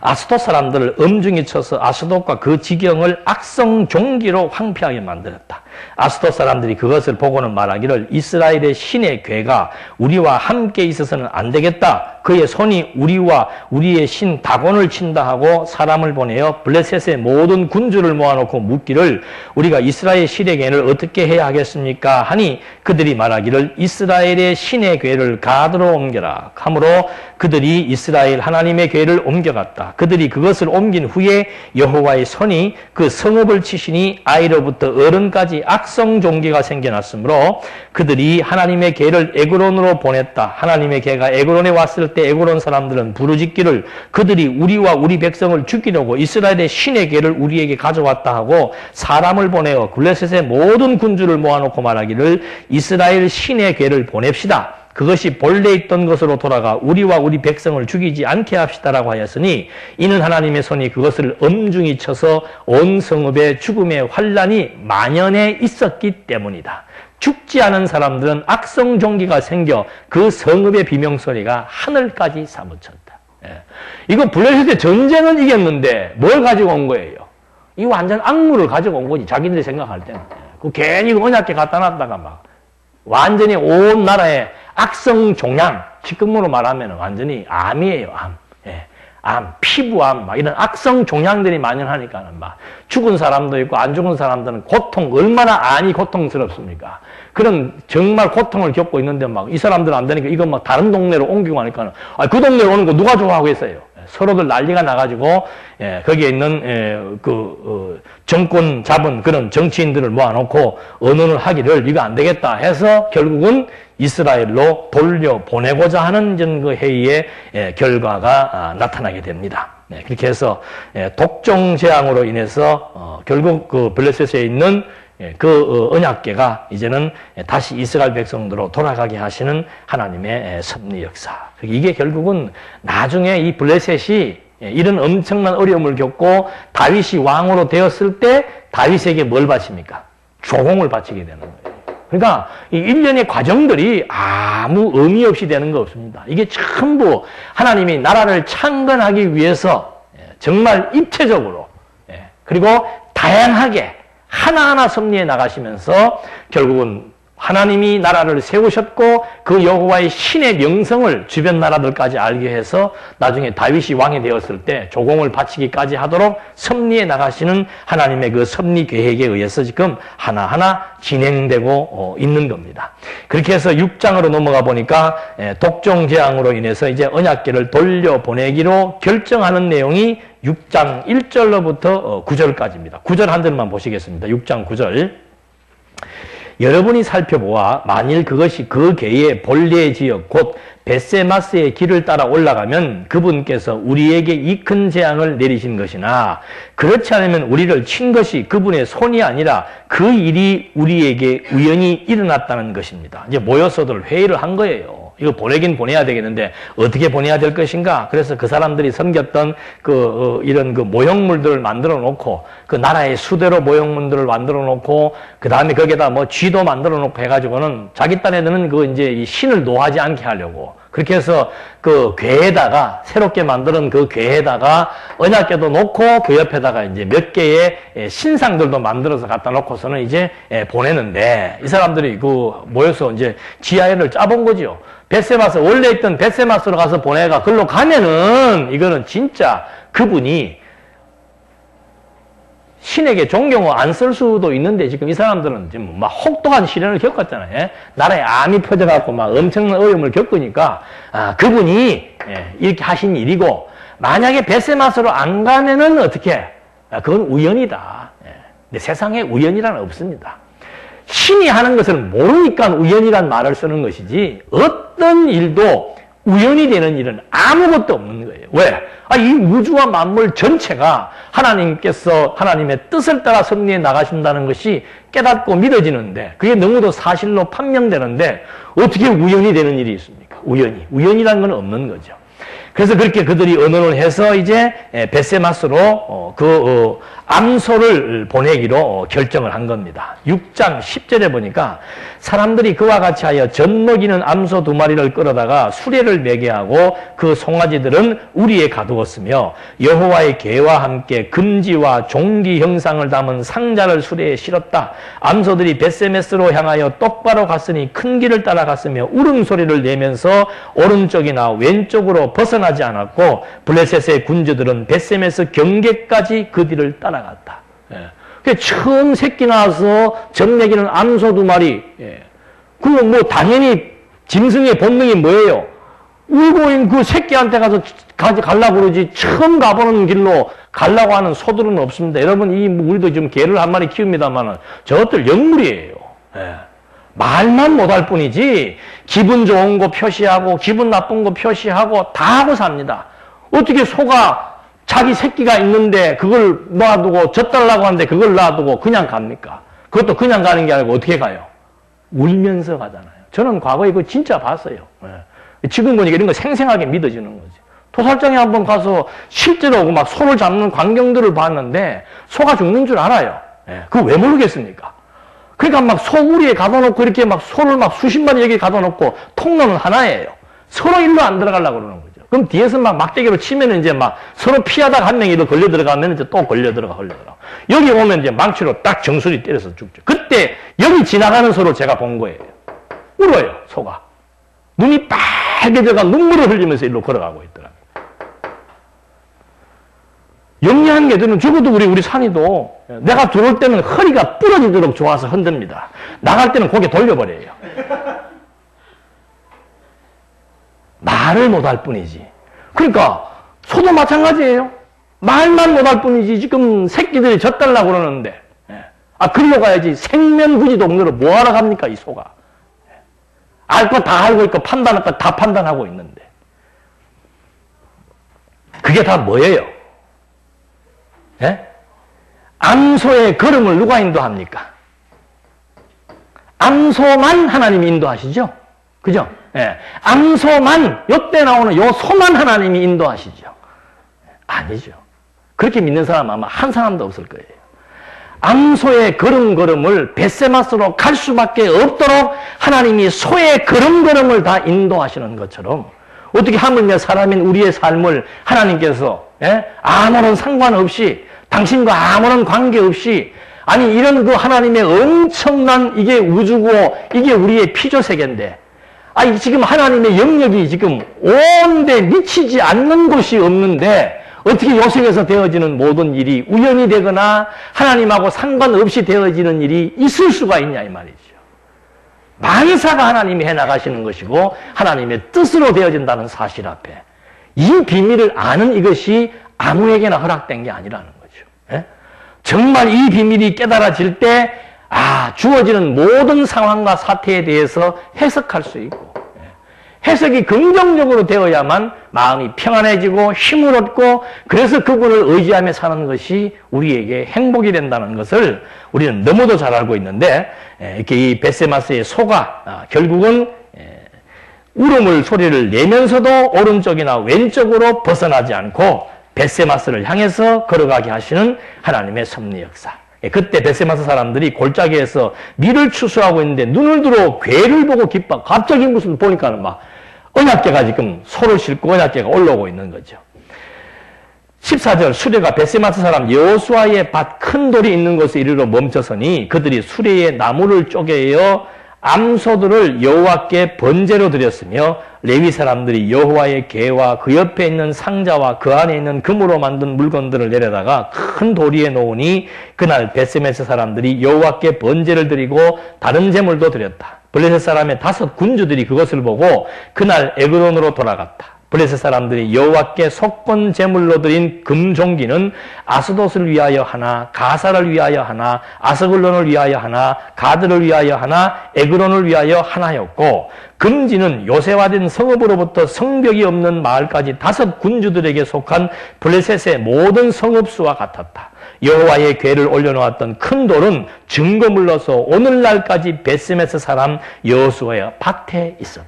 아스돗 사람들을 엄중히 쳐서 아스돗과 그 지경을 악성 종기로 황폐하게 만들었다. 아스돗 사람들이 그것을 보고는 말하기를 이스라엘의 신의 궤가 우리와 함께 있어서는 안 되겠다. 그의 손이 우리와 우리의 신 다곤을 친다 하고 사람을 보내어 블레셋의 모든 군주를 모아놓고 묻기를 우리가 이스라엘 신의 궤를 어떻게 해야 하겠습니까? 하니 그들이 말하기를 이스라엘의 신의 궤를 가드로 옮겨라. 하므로 그들이 이스라엘 하나님의 궤를 옮겨갔다. 그들이 그것을 옮긴 후에 여호와의 손이 그 성읍을 치시니 아이로부터 어른까지 악성 종기가 생겨났으므로 그들이 하나님의 궤를 에그론으로 보냈다. 하나님의 궤가 에그론에 왔을 때 에그론 사람들은 부르짖기를 그들이 우리와 우리 백성을 죽이려고 이스라엘의 신의 궤를 우리에게 가져왔다 하고 사람을 보내어 블레셋의 모든 군주를 모아놓고 말하기를 이스라엘 신의 궤를 보냅시다. 그것이 본래 있던 것으로 돌아가 우리와 우리 백성을 죽이지 않게 합시다라고 하였으니 이는 하나님의 손이 그것을 엄중히 쳐서 온 성읍에 죽음의 환란이 만연해 있었기 때문이다. 죽지 않은 사람들은 악성 종기가 생겨 그 성읍의 비명소리가 하늘까지 사무쳤다. 이거 블레셋의 전쟁은 이겼는데 뭘 가지고 온 거예요? 이 완전 악물을 가지고 온 거지 자기들이 생각할 때는. 그 괜히 언약궤 갖다 놨다가 막 완전히 온 나라에 악성 종양, 지금으로 말하면 완전히 암이에요, 암. 암, 피부암, 막 이런 악성 종양들이 만연하니까는 막 죽은 사람도 있고 안 죽은 사람들은 고통, 얼마나 안이 고통스럽습니까? 그런 정말 고통을 겪고 있는데 막 이 사람들 안 되니까 이거 막 다른 동네로 옮기고 하니까는 그 동네로 오는 거 누가 좋아하겠어요? 서로들 난리가 나가지고 거기에 있는 정권 잡은 그런 정치인들을 모아놓고 언언을 하기를 이거 안 되겠다 해서 결국은 이스라엘로 돌려보내고자 하는 그 회의의 결과가 나타나게 됩니다. 네, 그렇게 해서 독종 재앙으로 인해서 결국 그 블레셋에 있는 그 언약궤가 이제는 다시 이스라엘 백성으로 돌아가게 하시는 하나님의 섭리 역사. 이게 결국은 나중에 이 블레셋이 이런 엄청난 어려움을 겪고 다윗이 왕으로 되었을 때 다윗에게 뭘 바칩니까? 조공을 바치게 되는 거예요. 그러니까 이 일련의 과정들이 아무 의미 없이 되는 거 없습니다. 이게 전부 하나님이 나라를 창건하기 위해서 정말 입체적으로 그리고 다양하게 하나하나 섭리해 나가시면서 결국은 하나님이 나라를 세우셨고 그 여호와의 신의 명성을 주변 나라들까지 알게 해서 나중에 다윗이 왕이 되었을 때 조공을 바치기까지 하도록 섭리해 나가시는 하나님의 그 섭리 계획에 의해서 지금 하나하나 진행되고 있는 겁니다. 그렇게 해서 6장으로 넘어가 보니까 독종 재앙으로 인해서 이제 언약궤를 돌려보내기로 결정하는 내용이 6장 1절로부터 9절까지입니다. 9절 한 절만 보시겠습니다. 6장 9절. 여러분이 살펴보아 만일 그것이 그 궤의 본래 지역 곧 벳세마스의 길을 따라 올라가면 그분께서 우리에게 이 큰 재앙을 내리신 것이나 그렇지 않으면 우리를 친 것이 그분의 손이 아니라 그 일이 우리에게 우연히 일어났다는 것입니다. 이제 모여서들 회의를 한 거예요. 이거 보내긴 보내야 되겠는데 어떻게 보내야 될 것인가? 그래서 그 사람들이 섬겼던 이런 그 모형물들을 만들어 놓고 그 나라의 수대로 모형물들을 만들어 놓고 그 다음에 거기에다 뭐 쥐도 만들어 놓고 해가지고는 자기 딴에는 그 이제 이 신을 노하지 않게 하려고 그렇게 해서 그 궤에다가 새롭게 만드는 그 궤에다가 언약궤도 놓고 그 옆에다가 이제 몇 개의 신상들도 만들어서 갖다 놓고서는 이제 보내는데 이 사람들이 그 모여서 이제 지하에를 짜본 거죠. 벳세마스 원래 있던 벳세마스로 가서 보내가 글로 가면은 이거는 진짜 그분이 신에게 존경을 안 쓸 수도 있는데 지금 이 사람들은 지금 막 혹독한 시련을 겪었잖아요. 나라에 암이 퍼져갖고 막 엄청난 어려움을 겪으니까 그분이 이렇게 하신 일이고 만약에 벳세마스로 안 가면은 어떻게? 그건 우연이다. 근데 세상에 우연이란 없습니다. 신이 하는 것을 모르니까 우연이란 말을 쓰는 것이지 어떤 일도 우연이 되는 일은 아무것도 없는 거예요. 왜? 이 우주와 만물 전체가 하나님께서 하나님의 뜻을 따라 섭리해 나가신다는 것이 깨닫고 믿어지는데 그게 너무도 사실로 판명되는데 어떻게 우연이 되는 일이 있습니까? 우연이라는 건 없는 거죠. 그래서 그렇게 그들이 언언을 해서 이제 벳세마스로 암소를 보내기로 결정을 한 겁니다. 6장 10절에 보니까 사람들이 그와 같이 하여 젖먹이는 암소 2마리를 끌어다가 수레를 매게 하고 그 송아지들은 우리에 가두었으며 여호와의 궤와 함께 금지와 종기 형상을 담은 상자를 수레에 실었다. 암소들이 벳세메스로 향하여 똑바로 갔으니 큰 길을 따라갔으며 울음소리를 내면서 오른쪽이나 왼쪽으로 벗어나지 않았고 블레셋의 군주들은 벳세메스 경계까지 그 뒤를 따라갔다. 처음 새끼 나와서 젖먹이는 암소 2마리. 그거 뭐 당연히 짐승의 본능이 뭐예요? 울고 있는 그 새끼한테 가서 가려고 그러지 처음 가보는 길로 가려고 하는 소들은 없습니다. 여러분 우리도 지금 개를 한 마리 키웁니다만 저것들 영물이에요. 말만 못할 뿐이지 기분 좋은 거 표시하고 기분 나쁜 거 표시하고 다 하고 삽니다. 어떻게 소가 자기 새끼가 있는데 그걸 놔두고 젖달라고 하는데 그걸 놔두고 그냥 갑니까? 그것도 그냥 가는 게 아니고 어떻게 가요? 울면서 가잖아요. 저는 과거에 이거 진짜 봤어요. 지금 보니까 이런 거 생생하게 믿어지는 거지. 토살장에 한번 가서 실제로 막 소를 잡는 광경들을 봤는데 소가 죽는 줄 알아요. 그거 왜 모르겠습니까? 그러니까 막 소우리에 가둬놓고 이렇게 막 소를 막 수십 마리 여기 가둬놓고 통로는 하나예요. 서로 일로 안 들어가려고 그러는 거죠. 그럼 뒤에서 막 막대기로 치면은 이제 막 서로 피하다가 한 명이 더 걸려 들어가면 이제 또 걸려 들어가. 여기 오면 이제 망치로 딱 정수리 때려서 죽죠. 그때 여기 지나가는 소를 제가 본 거예요. 울어요, 소가. 눈이 빨개져가 눈물을 흘리면서 일로 걸어가고 있더라고요. 영리한 개들은 적어도 우리 산이도 내가 들어올 때는 허리가 부러지도록 좋아서 흔듭니다. 나갈 때는 고개 돌려버려요. 말을 못할 뿐이지. 그러니까 소도 마찬가지예요. 말만 못할 뿐이지 지금 새끼들이 젖달라고 그러는데 그리로 가야지. 생면구지 동료를 뭐하러 갑니까 이 소가. 알 거 다 알고 있고 판단할 거 다 판단하고 있는데 그게 다 뭐예요? 예? 암소의 걸음을 누가 인도합니까? 암소만 하나님이 인도하시죠? 그죠? 예. 암소만, 요때 나오는 요 소만 하나님이 인도하시죠? 아니죠. 그렇게 믿는 사람 아마 한 사람도 없을 거예요. 암소의 걸음걸음을 벳세마스로 갈 수밖에 없도록 하나님이 소의 걸음걸음을 다 인도하시는 것처럼 어떻게 하물며 사람인 우리의 삶을 하나님께서 아무런 상관없이 당신과 아무런 관계없이 아니 이런 그 하나님의 엄청난 이게 우주고 이게 우리의 피조세계인데 아니 지금 하나님의 영역이 지금 온데 미치지 않는 곳이 없는데 어떻게 요생에서 되어지는 모든 일이 우연이 되거나 하나님하고 상관없이 되어지는 일이 있을 수가 있냐 이 말이죠. 만사가 하나님이 해나가시는 것이고 하나님의 뜻으로 되어진다는 사실 앞에 이 비밀을 아는 이것이 아무에게나 허락된 게 아니라는 거죠. 예? 정말 이 비밀이 깨달아질 때 주어지는 모든 상황과 사태에 대해서 해석할 수 있고 해석이 긍정적으로 되어야만 마음이 평안해지고 힘을 얻고 그래서 그분을 의지하며 사는 것이 우리에게 행복이 된다는 것을 우리는 너무도 잘 알고 있는데 이렇게 이 벳세마스의 소가 결국은 울음을 소리를 내면서도 오른쪽이나 왼쪽으로 벗어나지 않고 벳세마스를 향해서 걸어가게 하시는 하나님의 섭리 역사. 그때 벳세마스 사람들이 골짜기에서 밀을 추수하고 있는데 눈을 들어 괴를 보고 기뻐. 갑자기 무슨 보니까는 막 언약궤가 지금 소를 싣고 언약궤가 올라오고 있는 거죠. 14절 수레가 벳세마스 사람 여호수아의 밭 큰 돌이 있는 곳에 이르러 멈춰서니 그들이 수레의 나무를 쪼개어 암소들을 여호와께 번제로 드렸으며 레위 사람들이 여호와의 궤와 그 옆에 있는 상자와 그 안에 있는 금으로 만든 물건들을 내려다가 큰 도리에 놓으니 그날 벳세메스 사람들이 여호와께 번제를 드리고 다른 제물도 드렸다. 블레셋 사람의 5 군주들이 그것을 보고 그날 에그론으로 돌아갔다. 블레셋 사람들이 여호와께 속건 제물로 드린 금종기는 아스돗을 위하여 하나, 가사를 위하여 하나, 아스글론을 위하여 하나, 가드를 위하여 하나, 에그론을 위하여 하나였고 금지는 요새화된 성읍으로부터 성벽이 없는 마을까지 5 군주들에게 속한 블레셋의 모든 성읍수와 같았다. 여호와의 궤를 올려놓았던 큰 돌은 증거물로서 오늘날까지 벳세메스 사람 여호수아의 밭에 있었다.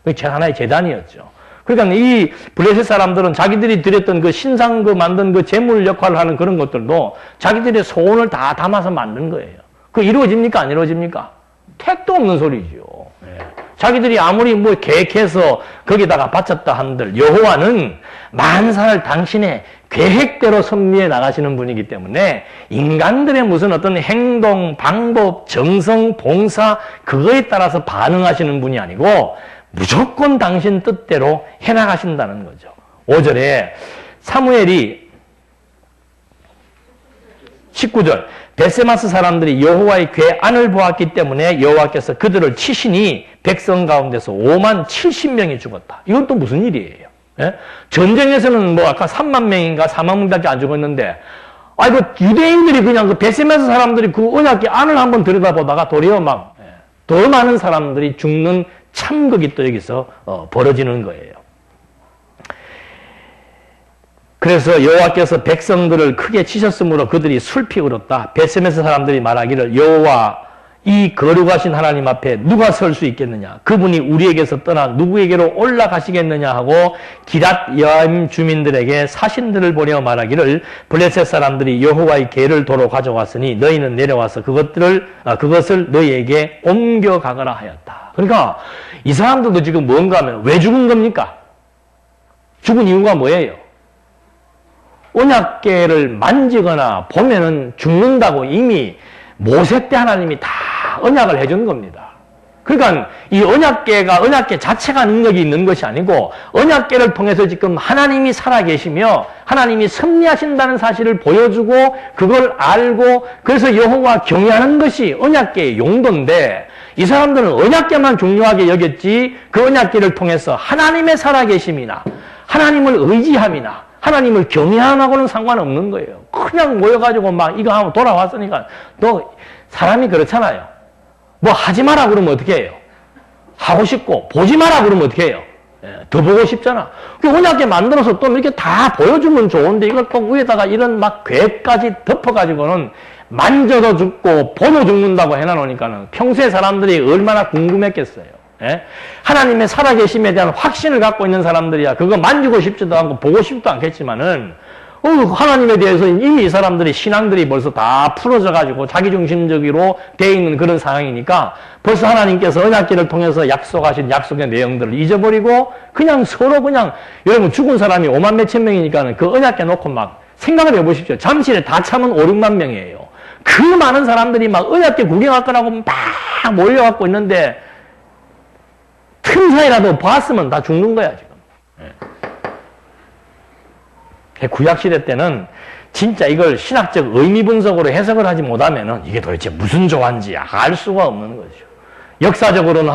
그게 하나의 제단이었죠. 그러니까 이 블레셋 사람들은 자기들이 드렸던 그 신상 그 만든 그 제물 역할을 하는 그런 것들도 자기들의 소원을 다 담아서 만든 거예요. 그 이루어집니까? 안 이루어집니까? 택도 없는 소리죠. 자기들이 아무리 뭐 계획해서 거기다가 바쳤다 한들 여호와는 만사를 당신의 계획대로 섭리해 나가시는 분이기 때문에 인간들의 무슨 어떤 행동, 방법, 정성, 봉사 그거에 따라서 반응하시는 분이 아니고 무조건 당신 뜻대로 해나가신다는 거죠. 5절에 사무엘이 19절 벳세마스 사람들이 여호와의 궤 안을 보았기 때문에 여호와께서 그들을 치시니 백성 가운데서 5만 70명이 죽었다. 이건 또 무슨 일이에요? 예? 전쟁에서는 뭐 아까 3만 명인가 4만 명밖에 안 죽었는데 아이고 유대인들이 그냥 그 벳세마스 사람들이 그 언약궤 안을 한번 들여다보다가 도리어 막 더 많은 사람들이 죽는 참극이 또 여기서 벌어지는 거예요. 그래서 여호와께서 백성들을 크게 치셨으므로 그들이 슬피 울었다. 벳세메스 사람들이 말하기를 여호와 이 거룩하신 하나님 앞에 누가 설 수 있겠느냐? 그분이 우리에게서 떠나 누구에게로 올라가시겠느냐 하고 기랏 여임 주민들에게 사신들을 보내어 말하기를 블레셋 사람들이 여호와의 궤를 도로 가져왔으니 너희는 내려와서 그것을 너희에게 옮겨가거라 하였다. 그러니까 이 사람들도 지금 뭔가 하면 왜 죽은 겁니까? 죽은 이유가 뭐예요? 언약궤를 만지거나 보면은 죽는다고 이미 모세 때 하나님이 다 언약을 해준 겁니다. 그러니까 이 언약궤 자체가 능력이 있는 것이 아니고 언약궤를 통해서 지금 하나님이 살아계시며 하나님이 섭리하신다는 사실을 보여주고 그걸 알고 그래서 여호와 경외하는 것이 언약궤의 용도인데 이 사람들은 언약궤만 중요하게 여겼지 그 언약궤를 통해서 하나님의 살아계심이나 하나님을 의지함이나 하나님을 경외함하고는 상관없는 거예요. 그냥 모여가지고 막 이거 하면 돌아왔으니까 또 사람이 그렇잖아요. 뭐 하지 마라 그러면 어떻게 해요? 하고 싶고 보지 마라 그러면 어떻게 해요? 더 보고 싶잖아. 그 언약궤 만들어서 또 이렇게 다 보여주면 좋은데 이걸 또 위에다가 이런 막 궤까지 덮어가지고는 만져도 죽고 보도 죽는다고 해놔놓으니까는 평소에 사람들이 얼마나 궁금했겠어요. 예? 하나님의 살아계심에 대한 확신을 갖고 있는 사람들이야 그거 만지고 싶지도 않고 보고 싶지도 않겠지만은 하나님에 대해서 이미 이 사람들이 신앙들이 벌써 다 풀어져가지고 자기중심적으로 돼 있는 그런 상황이니까 벌써 하나님께서 언약궤를 통해서 약속하신 약속의 내용들을 잊어버리고 그냥 서로 그냥 여러분 죽은 사람이 5만 몇천 명이니까는 그 언약궤 놓고 막 생각을 해보십시오. 잠실에 다 참은 5, 6만 명이에요. 그 많은 사람들이 막 언약궤 구경할 거라고 막 몰려갖고 있는데 틈사이라도 봤으면 다 죽는 거야 지금. 구약시대 때는 진짜 이걸 신학적 의미 분석으로 해석을 하지 못하면은 이게 도대체 무슨 조화인지 알 수가 없는 거죠. 역사적으로는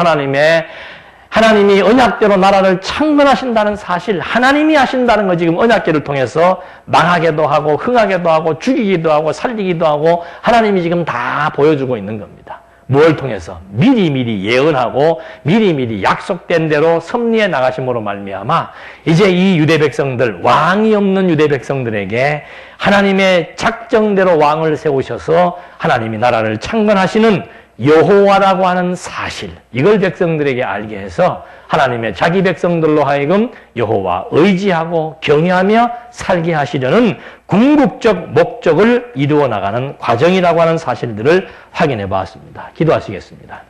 하나님이 언약대로 나라를 창건하신다는 사실, 하나님이 하신다는 거 지금 언약궤를 통해서 망하게도 하고 흥하게도 하고 죽이기도 하고 살리기도 하고 하나님이 지금 다 보여주고 있는 겁니다. 뭘 통해서? 미리미리 예언하고 미리미리 약속된 대로 섭리해 나가심으로 말미암아 이제 이 유대 백성들, 왕이 없는 유대 백성들에게 하나님의 작정대로 왕을 세우셔서 하나님이 나라를 창건하시는 여호와라고 하는 사실, 이걸 백성들에게 알게 해서 하나님의 자기 백성들로 하여금 여호와 의지하고 경외하며 살게 하시려는 궁극적 목적을 이루어 나가는 과정이라고 하는 사실들을 확인해 보았습니다. 기도하시겠습니다.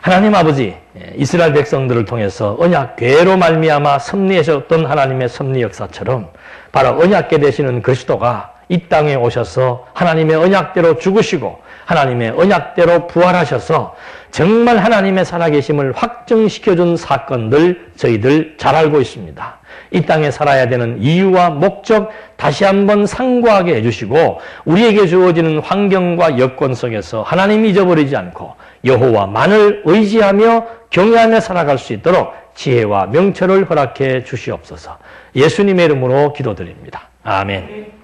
하나님 아버지, 이스라엘 백성들을 통해서 언약궤로 말미암아 섭리하셨던 하나님의 섭리 역사처럼 바로 언약궤 되시는 그리스도가 이 땅에 오셔서 하나님의 언약대로 죽으시고 하나님의 언약대로 부활하셔서 정말 하나님의 살아계심을 확증시켜준 사건들 저희들 잘 알고 있습니다. 이 땅에 살아야 되는 이유와 목적 다시 한번 상고하게 해주시고 우리에게 주어지는 환경과 여건 속에서 하나님 잊어버리지 않고 여호와만을 의지하며 경외하며 살아갈 수 있도록 지혜와 명철을 허락해 주시옵소서. 예수님의 이름으로 기도드립니다. 아멘.